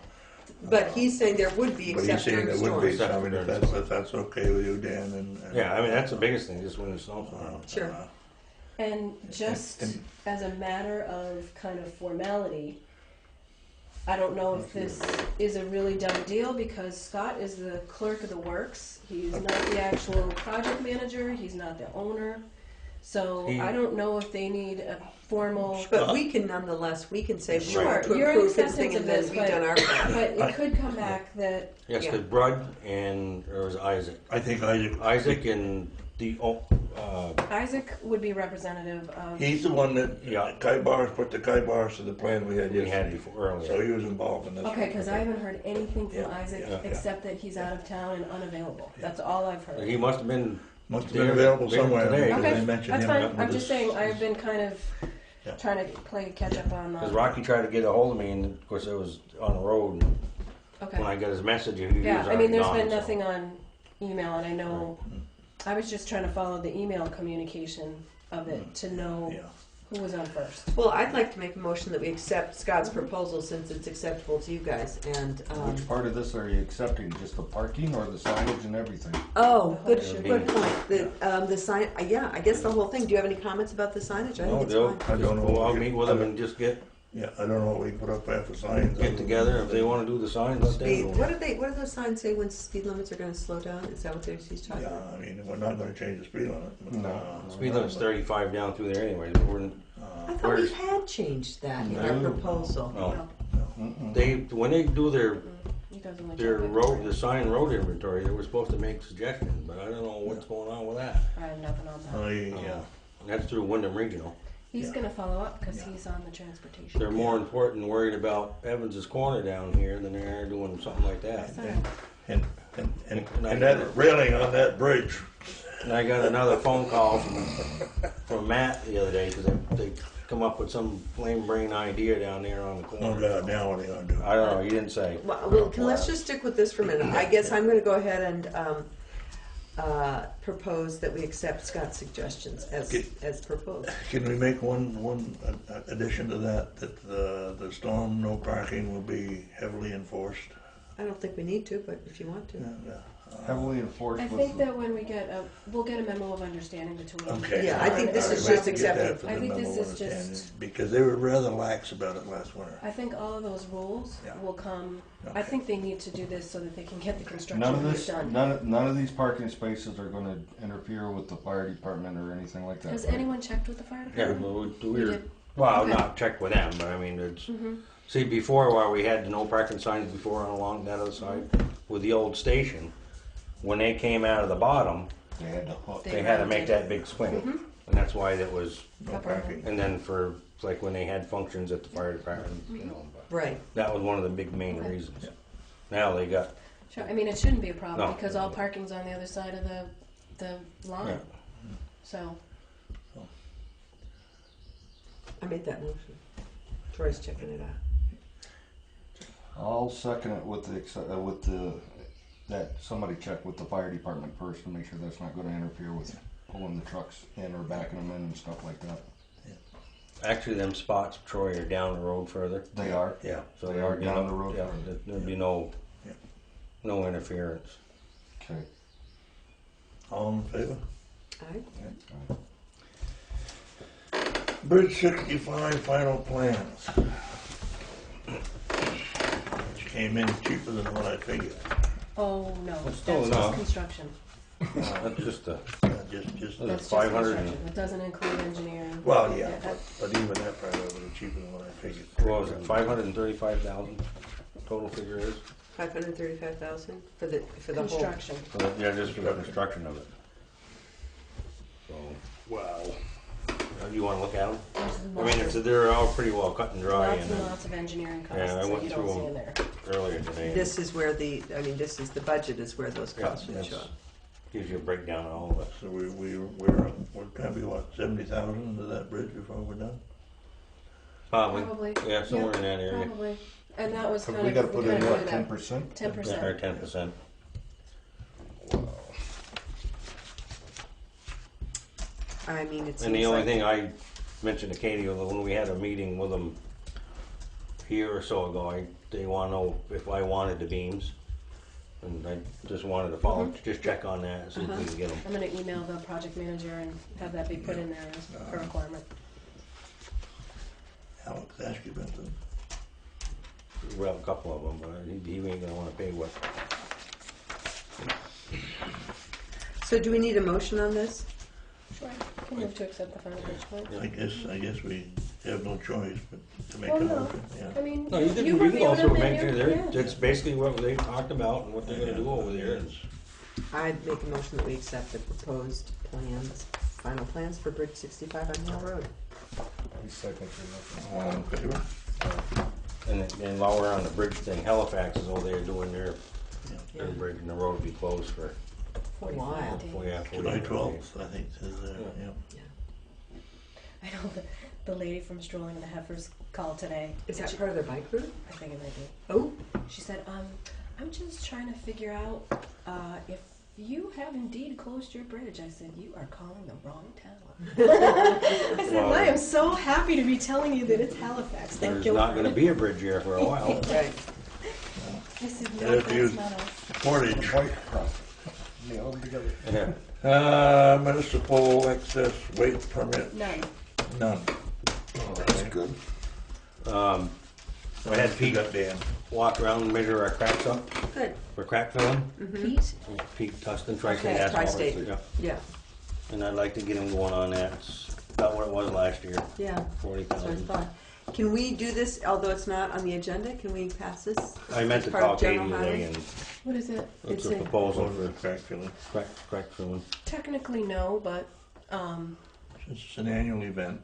But he's saying there would be, but he's except saying during there would be, storms. so I mean, if that's okay with you, Dan, and. Yeah, I mean, that's the biggest thing, just when the snow's around. Sure. And just And- as a matter of kind of formality, I don't know if this is a really done deal because Scott is the clerk of the works. He's not the actual project manager, he's not the owner. So He- I don't know if they need a formal, But we can nonetheless, we can say we Sure, want to you're in approve his acceptance thing of and then this, we've but- done our part. but it could come back that Yes, Yeah. because Brud and, or was it Isaac? I think Isaac. Isaac and the, Isaac would be representative of, He's the one that, Yeah. put the Kybars to the plan we had we had yesterday. before So earlier. he was involved in this. okay, because I haven't heard anything from Yeah, Isaac yeah, except that he's out of town and unavailable. That's all I've heard. He must have been, Must have been There- available there somewhere, today. because Okay, they mentioned that's him. fine. with I'm this- just saying, I've been kind of Yeah. trying to play catch up on. Because Rocky tried to get a hold of me, and of course it was on the road. And Okay. when I got his message, he Yeah, was I mean, already there's gone, been so. nothing on email, and I know, I was just trying to follow the email communication of it to know Yeah. who was on first. Well, I'd like to make a motion that we accept Scott's proposal since it's acceptable to you guys, and, Which part of this are you accepting? Just the parking or the signage and everything? oh, good, Should good be. point. The sign, yeah, I guess the whole thing. Do you have any comments about the signage? I No, think they'll, it's fine. I don't know. I'll meet with them and just get Yeah, I don't know what we put up there for signs. together. If they want to do the signs, let Speed, them. what do those signs say when speed limits are gonna slow down? Is that what he's talking Yeah, about? I mean, we're not gonna change the speed limit. But, No. Speed limit's 35 down through there anyway. We're, I thought we had changed that in our No. proposal. no, Mm-mm. they when they do their You guys will their road, the sign road inventory, they were supposed to make suggestions, but I don't know what's going on with that. I have nothing on that. Yeah. And that's through Wyndham Regional. He's Yeah. gonna follow up because Yeah. he's on the transportation. They're more important worried about Evans's Corner down here than they are doing something like that. Sorry. And that railing on that bridge. And I got another phone call from Matt the other day because they come up with some flame brain idea down there on the Oh corner. God, now what are they gonna do? I don't know. He didn't say. Well, let's just stick with this for a minute. I guess I'm gonna go ahead and, propose that we accept Scott's suggestions Okay. as proposed. Can we make one addition to that, that the storm no parking will be heavily enforced? I don't think we need to, but if you want to. Heavily enforced I with think that when we get we'll get a memo of understanding between them. Okay. Yeah, I think this is All right, just we can get that accepting. for I the think memo this of is understanding, just- because they were rather lax about it last winter. I think all of those rules Yeah. will come. I Okay. think they need to do this so that they can get the construction none of this, done. none of these parking spaces are gonna interfere with the fire department or anything like that. Has right? anyone checked with the fire Yeah, department? well, we We were. did. Well, Okay. not check with them, but I mean, it's. Mm-hmm. See, before, while we had the no parking signs before along that other side, with the old station, when they came out of the bottom, They had to hook. they had to make that big swing. And that's why that was, No parking. and then for, like, when they had functions at the fire department, you know, but Right. that was one of the big main Okay. reasons. Now they got, Sure. I mean, it shouldn't be a problem No. because all parking's on the other side of the line. Yeah. So I made that motion. Troy's checking it out. I'll second it with that somebody check with the fire department first to make sure that's not gonna interfere with pulling the trucks in or backing them in and stuff like that. actually, them spots, Troy, are down the road further. They are. Yeah. So They there'll are be down no- the road Yeah, further. there'd be no, Yeah. no interference. Okay. All in favor? Aye. Bridge 65 final plans. Which came in cheaper than what I figured. no, It's still that's enough. just construction. That's just a, Just, Well, That's it's just 500 construction. It doesn't include engineering. well, yeah, that- but even that part of it is cheaper than what I figured. what was it, 535,000 total figure is? 535,000 for the whole. construction. So, yeah, just for the construction of it. So, Wow. you wanna look at them? There's I mean, they're all pretty well cut and dry lots and and lots of engineering costs Yeah, I that went you through don't see them. in there. earlier today. This is where the budget is where those Yeah, costs would yes. show up. Gives you a breakdown of all of it. So we're gonna be what, 70,000 into that bridge before we're done? Probably. Yeah, somewhere in that area. Probably. And that was Have kind we of. gotta put in kinda what, did 10%? 10%. Or 10%. I mean, it seems And the only like- thing I mentioned to Katie, when we had a meeting with them here or so ago, they wanna know if I wanted the beams. And I just wanted to follow, just check on that, and see if we can get them. I'm gonna email the project manager and have that be put in there as a requirement. Alex asked you about them. Well, a couple of them, but he ain't gonna wanna pay what. So do we need a motion on this? Sure. I can move to accept the final bridge plan. I guess we have no choice but to make Well, a no. motion, yeah. I mean, No, you can go reviewed through them and and make sure you're- yeah. that's basically what they talked about and what they're gonna do over there. I'd make a motion that we accept the proposed plans, final plans for Bridge 65 on Hill Road. All in favor? And while we're on the bridge thing, Halifax is over there doing their Yeah. bridge, and the road will be closed for, 45 Wow. days. yeah, 45 July days. 12th, I think, is, yeah. I know the lady from Strolling the Heifers called today. Is And that she- part of their bike route? I think it might be. Oh, She said, I'm just trying to figure out if you have indeed closed your bridge. I said, you are calling the wrong town. I said, Well, I am so happy to be telling you that it's Halifax. Thank There's you. not going to be a bridge here for a while. right. I said, Yeah, no, if you- that's not us. Portage. White cross. Nail them together. Yeah. Municipal excess weight permit, None. none. That's good. I had Pete got Dan. walk around and measure our cracks up Good. for crack filling. Pete? Pete Tustin, Tri-State Okay, Asphalt. Tri-State. Yeah. Yeah, And I'd like to get him going on that. It's about what it was last year, yeah. That's what I 40,000. thought. Can we do this, although it's not on the agenda, can we pass this? I meant as to part of call Katie general today highway? and What is it? it's It's a a- proposal Over the for crack filling. crack filling. Technically, no, but Since it's an annual event.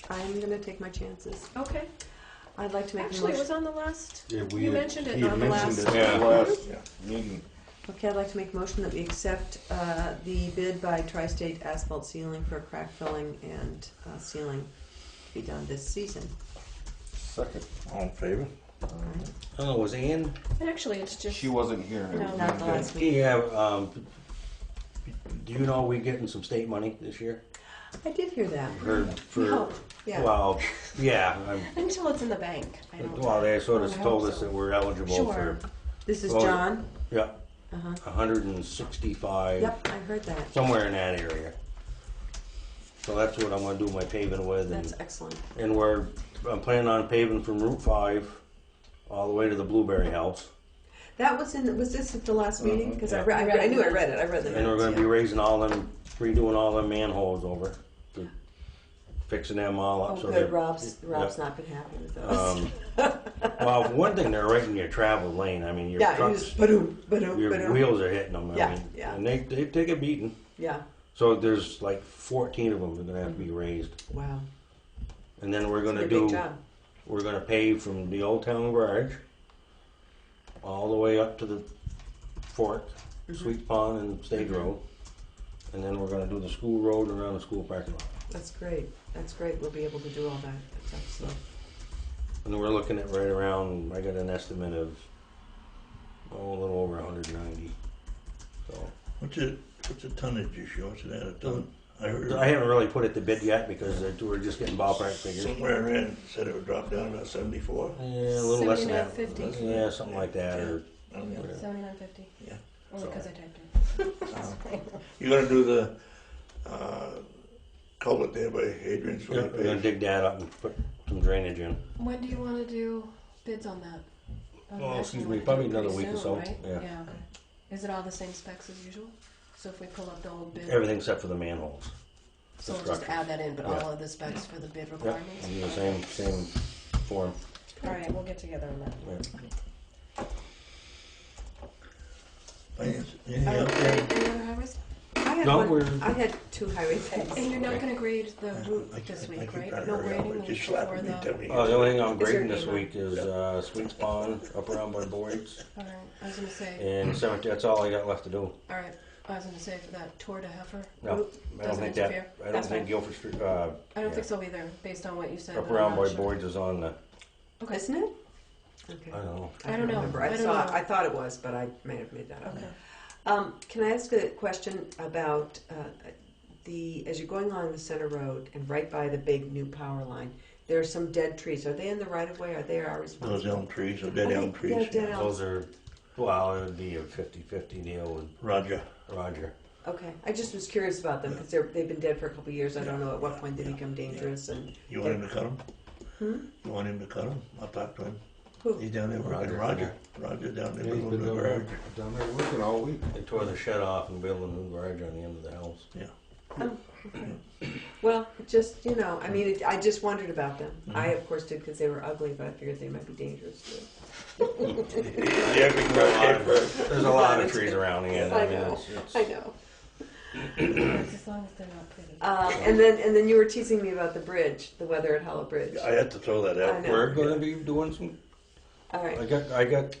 I'm gonna take my chances. okay. I'd like to make a Actually, it was motion. on the last. Yeah, You mentioned it he had on the mentioned last. it at the Yeah. last Yeah. meeting. Okay, I'd like to make a motion that we accept the bid by Tri-State Asphalt Sealing for crack filling and sealing to be done this season. Second. All in favor? All right. I don't know, was Ann? And actually, it's just. She wasn't here. No, Not the last meeting. Yeah, do you know we getting some state money this year? I did hear that. For, No, yeah. well, yeah. Until it's in the bank. I don't. Well, they sort of I hope told us so. that we're eligible Sure. for, This is Well, John. yeah, Uh-huh. 165, Yep, I heard that. somewhere in that area. So that's what I'm gonna do my paving with, That's and, excellent. I'm planning on paving from Route 5 all the way to the Blueberry House. That was was this at the last meeting? Because Yeah. I knew I read it. I read the And we're minutes, gonna be yeah. raising redoing all them manholes over, fixing them all up. Oh, so good. they're- Rob's Yep. not been happy with those. Well, for one thing, they're right in your travel lane. I mean, your Yeah, you trucks, just ba-doom, ba-doom, your ba-doom. wheels are hitting them. I Yeah, mean, yeah. and they take a beating. Yeah. So there's like 14 of them that are gonna have to be raised, Wow. and then we're gonna It's a big do. job. We're gonna pave from the old town garage all the way up to the fork, Sweet Pond and Stage Road, and then we're gonna do the school road and around the school parking lot. That's great. That's great. We'll be able to do all that. That's excellent. And we're looking at right around. I got an estimate of a little over 190. So What's the tonnage issue? What's it at a ton? I heard I haven't really put it to bid yet because we're just getting ballpark figures. somewhere in said it would drop down about 74. Yeah, a little less than that. 79.50. Yeah, something like that. Or I don't know. $79.50. Yeah. Only So- because I typed it. You're gonna do the culvert there by Adrian's. yeah, we're gonna dig that up and put some drainage in. When do you want to do bids on that? I would Oh, imagine excuse you me, wanna probably do it another pretty week or soon, so, right? yeah. Is it all the same specs as usual? So if we pull up the old bid, Everything except for the manholes. so the we'll just structure. add that in, but Yeah. all of the specs for the bid Yep, requirements? in the same form. All right, we'll get together on that. Yeah. Anything All right, else? any other highways? I had No, one. we're- I had two highway things. And you're not Okay. gonna grade the I route keep- this I week, keep right? trying to No hurry up, grading but the just week slapping before me, the. tell me. Oh, the only thing I'm Is there grading this email? week is Sweets Pond up around by Boyd's, All right, I was gonna say, and cemetery. That's all I got left to do. all right, I was gonna say for that tour to Heifer, No, I don't Doesn't think interfere? that. I don't That's think fine. Guilford Street. I don't Yeah. think so either, based on what you said. Up but I'm around not by sure. Boyd's is on the. Okay, Isn't it? Okay. I don't know. I don't know. remember. I don't know. I thought it was, but I may have made that up. okay. Can I ask a question about as you're going along the center road and right by the big new power line, there are some dead trees. Are they in the right of way? Are they our responsibility? Those elm trees, or dead elm trees. Yeah, dead elms. Those are. Well, it would be a 50-50 deal with Roger. Roger. Okay, I just was curious about them because they've been dead for a couple of years. I don't know at what point they become dangerous. And You want him to cut them? Hmm? You want him to cut them? I'll talk to him. Who? He's down there working. Roger. Roger down there Yeah, he's building been the down garage. there, down there working all week. They tore the shed off and built a new garage on the end of the house. Well, just I mean, I just wondered about them. I of course did because they were ugly, but I figured they might be dangerous too. Yeah, because There's a lot of trees around here. I I mean, know. it's I know. As long as they're not pretty. And then you were teasing me about the bridge, the weather at Hollow Bridge. I had to throw that I out. know. We're going to be doing some. All right. I got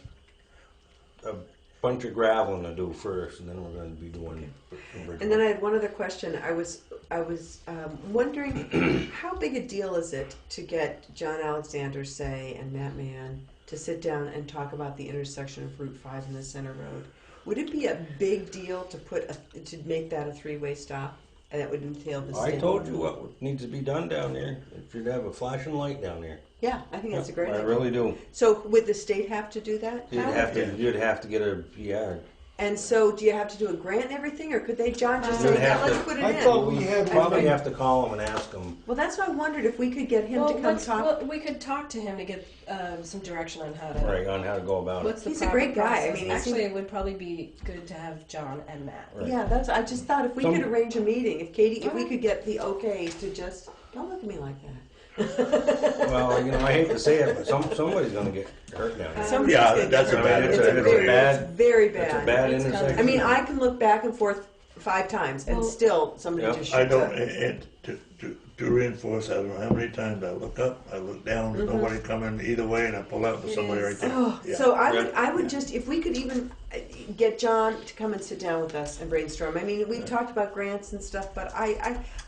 a bunch of graveling to do first, and then we're gonna be doing. And then I had one other question. I was wondering how big a deal is it to get John Alexander, say, and Matt Mann to sit down and talk about the intersection of Route 5 and the Center Road? Would it be a big deal to make that a three-way stop? And that would entail the I state? told you what needs to be done down there. It should have a flashing light down there. Yeah, I think that's a great I idea. really do. So would the state have to do that? You'd have to get a, yeah. And so do you have to do a grant and everything, or could they, John, just You'd say, yeah, have let's to- put it I in? thought we had Probably have to call them and ask them. Well, that's why I wondered if we could get him to come talk. Well, we could talk to him to get some direction on how to. Right, on how to go about it. What's the He's a proper great guy. I process. mean, Actually, it would probably be good to have John and Matt. Right. Yeah, I just thought if we Some- could arrange a meeting, if we Okay. could get the okay to just, don't look at me like that. Well, you know, I hate to say it, but somebody's gonna get hurt down there. Somebody's Yeah, gonna that's get a hurt. bad- It's it's a very- bad- it's very It's bad. a bad It's intersection. I mean, I can look back and forth 5 times and Well- still somebody Yep. just I shoots don't, up. and to reinforce, I don't know how many times I look up, I look down, there's nobody coming either way, and I pull out to It somebody is. right there. Oh, Yeah. so I Yeah. would just, if we could even get John to come and sit down with us and brainstorm. I mean, we've talked about grants and stuff, but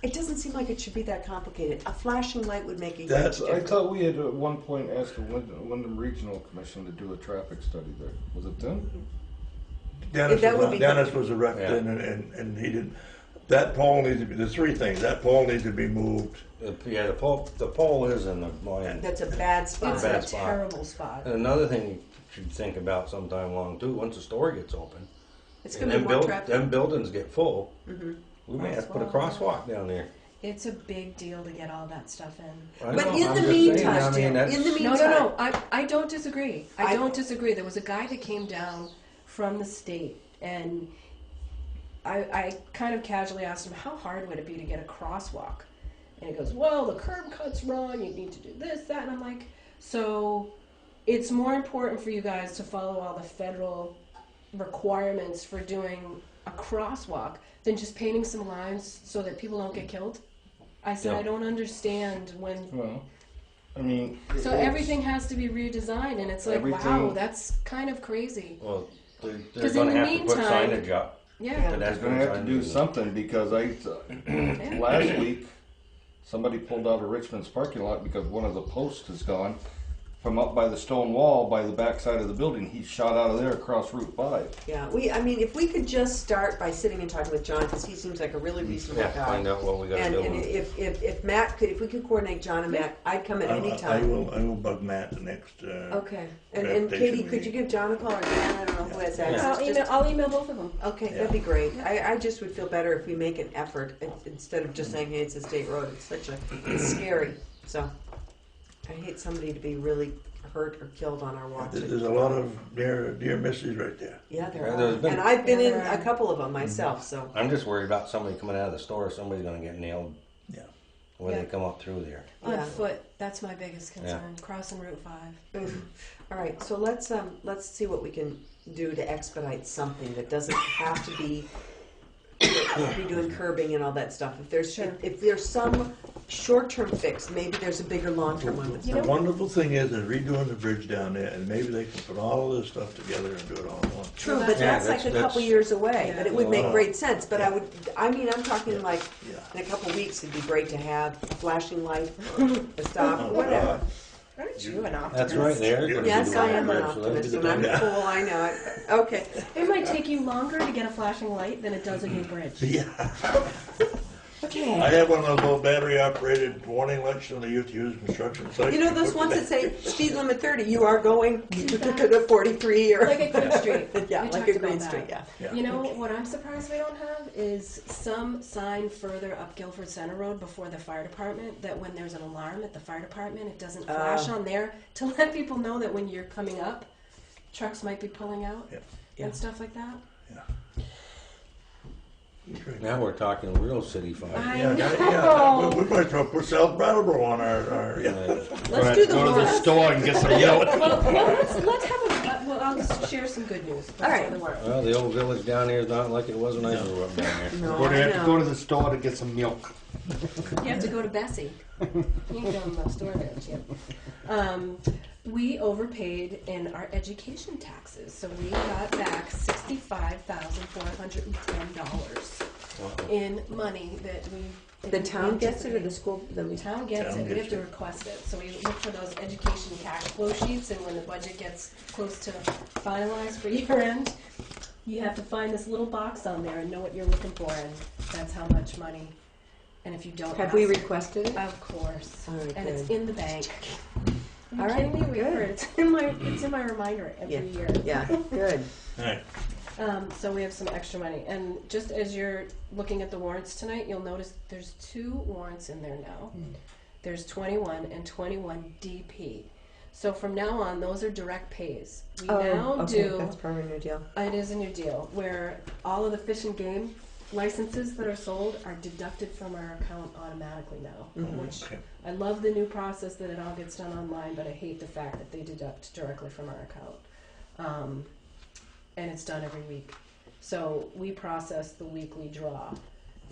it doesn't seem like it should be that complicated. A flashing light would make a huge That's- I difference. thought we had at one point asked the Wyndham Regional Commission to do a traffic study there. Was it them? That would be Dennis was erected, Yeah. and he didn't, that pole needs to be, there's 3 things, that pole needs to be moved. Yeah, the pole is in the line. That's a bad spot. It's Bad a spot. terrible spot. And another thing you should think about sometime along too, once the store gets open, It's and going to be more traffic. them buildings get full, we may have to put a That's why- crosswalk down there. It's a big deal to get all that stuff in. I But know, in I'm the just saying, meantime, I mean, that's- in the No, meantime, no, no. I don't disagree. I I- don't disagree. There was a guy that came down from the state, and I kind of casually asked him, how hard would it be to get a crosswalk? And he goes, well, the curb cut's wrong. You need to do this, that. And I'm like, so it's more important for you guys to follow all the federal requirements for doing a crosswalk than just painting some lines so that people don't get killed? I said, Yeah. I don't understand when. Well, I mean. So it's- everything has to be redesigned, and it's like, wow, Everything- that's kind of crazy. Well, they're 'Cause in gonna the have to put meantime- signage up. Yeah. Yeah. And that's They're gonna have to do signage. something because last week, somebody pulled out of Richmond's parking lot because one of the posts is gone. From up by the stone wall by the back side of the building, he shot out of there across Route 5. yeah, I mean, if we could just start by sitting and talking with John, because he seems like a really reasonable Yeah, guy. find out what we gotta And do. if Matt could, if we could coordinate John and Matt, I'd come at any I time. will bug Matt the next, Okay, and Transportation Katie, could you meeting. give John a call or Dan? I don't know who has Yeah. access. I'll email both of them. Okay, Yeah. that'd be great. I just would feel better if we make an effort instead of just saying, hey, it's a state road. It's scary. So I hate somebody to be really hurt or killed on our watch. there's a lot of dear misses right there. Yeah, there Yeah, are. there's been- And I've been Yeah, in there are. a couple of them myself, so. I'm just worried about somebody coming out of the store, somebody's gonna get nailed Yeah. when Yeah. they come up through there. Yeah. On foot, that's my biggest concern, crossing Route 5. All right, so let's see what we can do to expedite something that doesn't have to be redoing curbing and all that stuff. Sure. If there's some short-term fix, maybe there's a bigger long-term one. That's You The know- wonderful thing is redoing the bridge down there, and maybe they can put all of this stuff together and do it all at once. true, Well, but Yeah, that's like a that's- couple years away. Yeah. But it would make Oh. great sense. But I'm talking like Yeah. in a couple weeks. It'd be great to have a flashing light, a stop, whatever. Aren't you an optimist? That's right there. Yes, Yes, I am an Bridge, so optimist, that's- and I'm a fool. I know it. Okay. It might take you longer to get a flashing light than it does a new bridge. Yeah. Okay. I have one of those little battery-operated warning lights on the youth use construction site. You know those ones that say speed limit 30, you are going to 43 or... Like at Green Street. Yeah, We like talked at Green about Street, that. yeah. Yeah. You know what I'm surprised we don't have is some sign further up Guilford Center Road before the fire department that when there's an alarm at the fire department, it doesn't flash on there to let people know that when you're coming up, trucks might be pulling out Yeah. and stuff like that. Now we're talking real city fire. I Yeah, know. we might as well put South Brattleboro on our yeah. Let's do the Go to the warrants. store and get some milk. Well, let's have a. Well, I'll share some good news. All right. before the warrant. Well, the old village down here is not like it was when I grew up down there. No, We're I gonna have to know. go to the store to get some milk. You have to go to Bessie. You can go in the store there, Jim. We overpaid in our education taxes, so we got back $65,410 in money that we. The town gets it, or the school? The town gets Town it. We gets have to it. request it. So we look for those education cash flow sheets, and when the budget gets close to finalized for year end, you have to find this little box on there and know what you're looking for, and that's how much money. And if you don't, Have we ask- requested it? Of course. All right, And it's good. in the bank. Are you All right, kidding me? good. It's in my reminder every Yeah. year. Yeah, good. Alright, So we have some extra money, and just as you're looking at the warrants tonight, you'll notice there's 2 warrants in there now. There's 21 and 21 DP. So from now on, those are direct pays. We now okay, do. that's part of a new deal. It is a new deal where all of the fish and game licenses that are sold are deducted from our account automatically now, which okay. I love the new process that it all gets done online, but I hate the fact that they deduct directly from our account. And it's done every week. So we process the weekly draw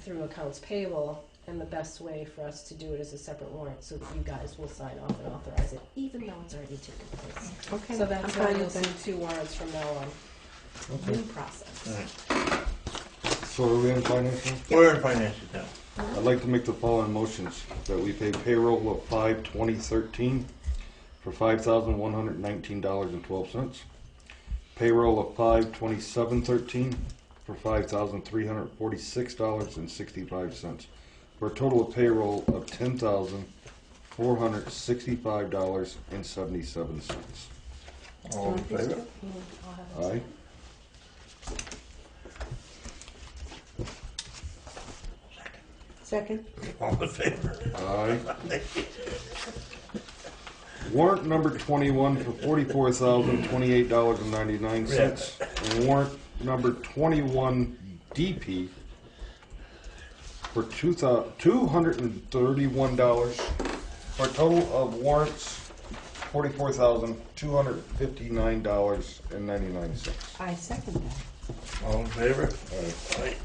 through accounts payable, and the best way for us to do it is a separate warrant so that you guys will sign off and authorize it, even though it's already taken place. Okay. So that's I'm why fine you'll with see that. 2 warrants from now on. New process. Alright. So are we in finance now? We're in finance now. I'd like to make the following motions, that we pay payroll of 5/2013 for $5,119.12. Payroll of 5/2713 for $5,346.65. For a total of payroll of $10,465.77. All in favor? Aye. Second? All in favor? Aye. Warrant number 21 for $44,028.99. And warrant number 21 DP for $231. For a total of warrants $44,259.99. I second that. All in favor? Aye. Aye.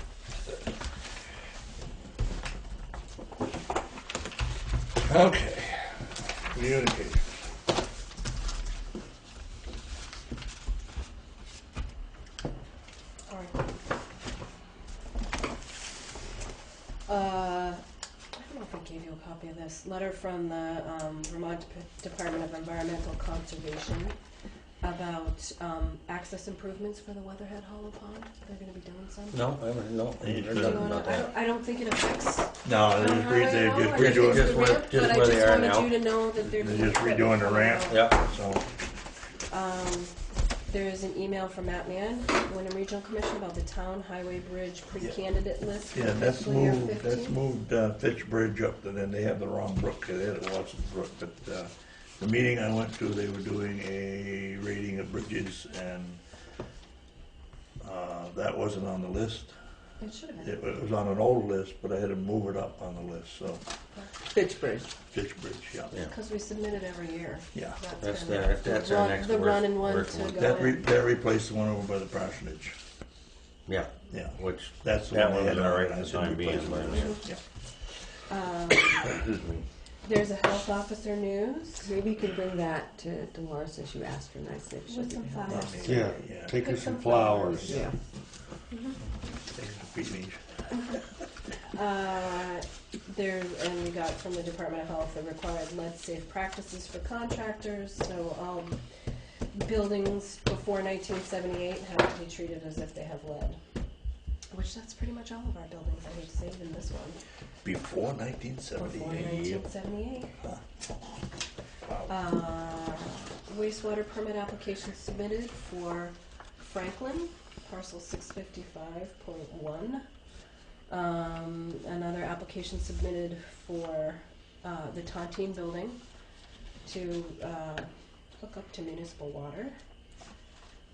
Okay, communication. I don't know if I gave you a copy of this. Letter from the Vermont Department of Environmental Conservation about access improvements for the Weatherhead Hollow Pond. They're going to be doing some. No, I haven't, no. I haven't heard Do you nothing wanna, about that. I don't think it affects No, town they're highway just, at all. they're I just think redoing, it's the where- ramp, just but I where they just are wanted now. you to know that they're they're just redoing the ramp, Yeah. so. There is an email from Matt Mann, Wyndham Regional Commission, about the town highway bridge pre-candidate list for Yeah, that's fiscal year moved, 15. Fitch Bridge up, and then they have the wrong brook, they had Watson Brook, but, the meeting I went to, they were doing a rating of bridges, and, that wasn't on the list. It should have been. It was on an old list, but I had to move it up on the list, so, Fitchburg. Fitch Bridge, yeah. Yeah. Because we submit it every year. Yeah. That's kinda that's the our run- next The work- run and one work to one. go in. That replaced the one over by the parsonage, Yeah, yeah. which, That's the that one they one's had all on, right I for the said time being, replace but it. yeah. Excuse me. There's a health officer news. Maybe you could bring that to Dolores as you asked her nicely if she'll With give some you help. flowers. Yeah, Yeah. take her Pick some some flowers. Yeah. Thanks for feeding me. And we got from the Department of Health the required lead-safe practices for contractors. So all buildings before 1978 have to be treated as if they have lead. Which that's pretty much all of our buildings, I hate to say, even this one. Before Before 1978. 1978. Wastewater permit application submitted for Franklin, parcel 655.1. Another application submitted for the Tontine building to hook up to municipal water.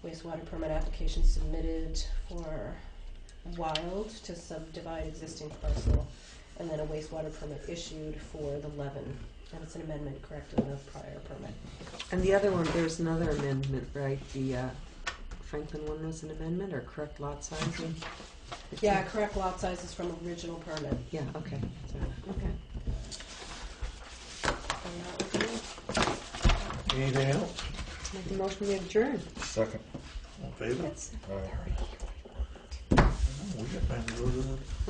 Wastewater permit application submitted for Wild to subdivide existing parcel, and then a wastewater permit issued for the Levin. And it's an amendment correcting the prior permit. And the other one, there's another amendment, right? The Franklin one was an amendment or correct lot sizing? Yeah, correct lot sizes from original permit. Yeah, okay, so, okay. And that would be- Anything else? Make the motion, we adjourn. Second. All in favor? It's All right. We got time to go to the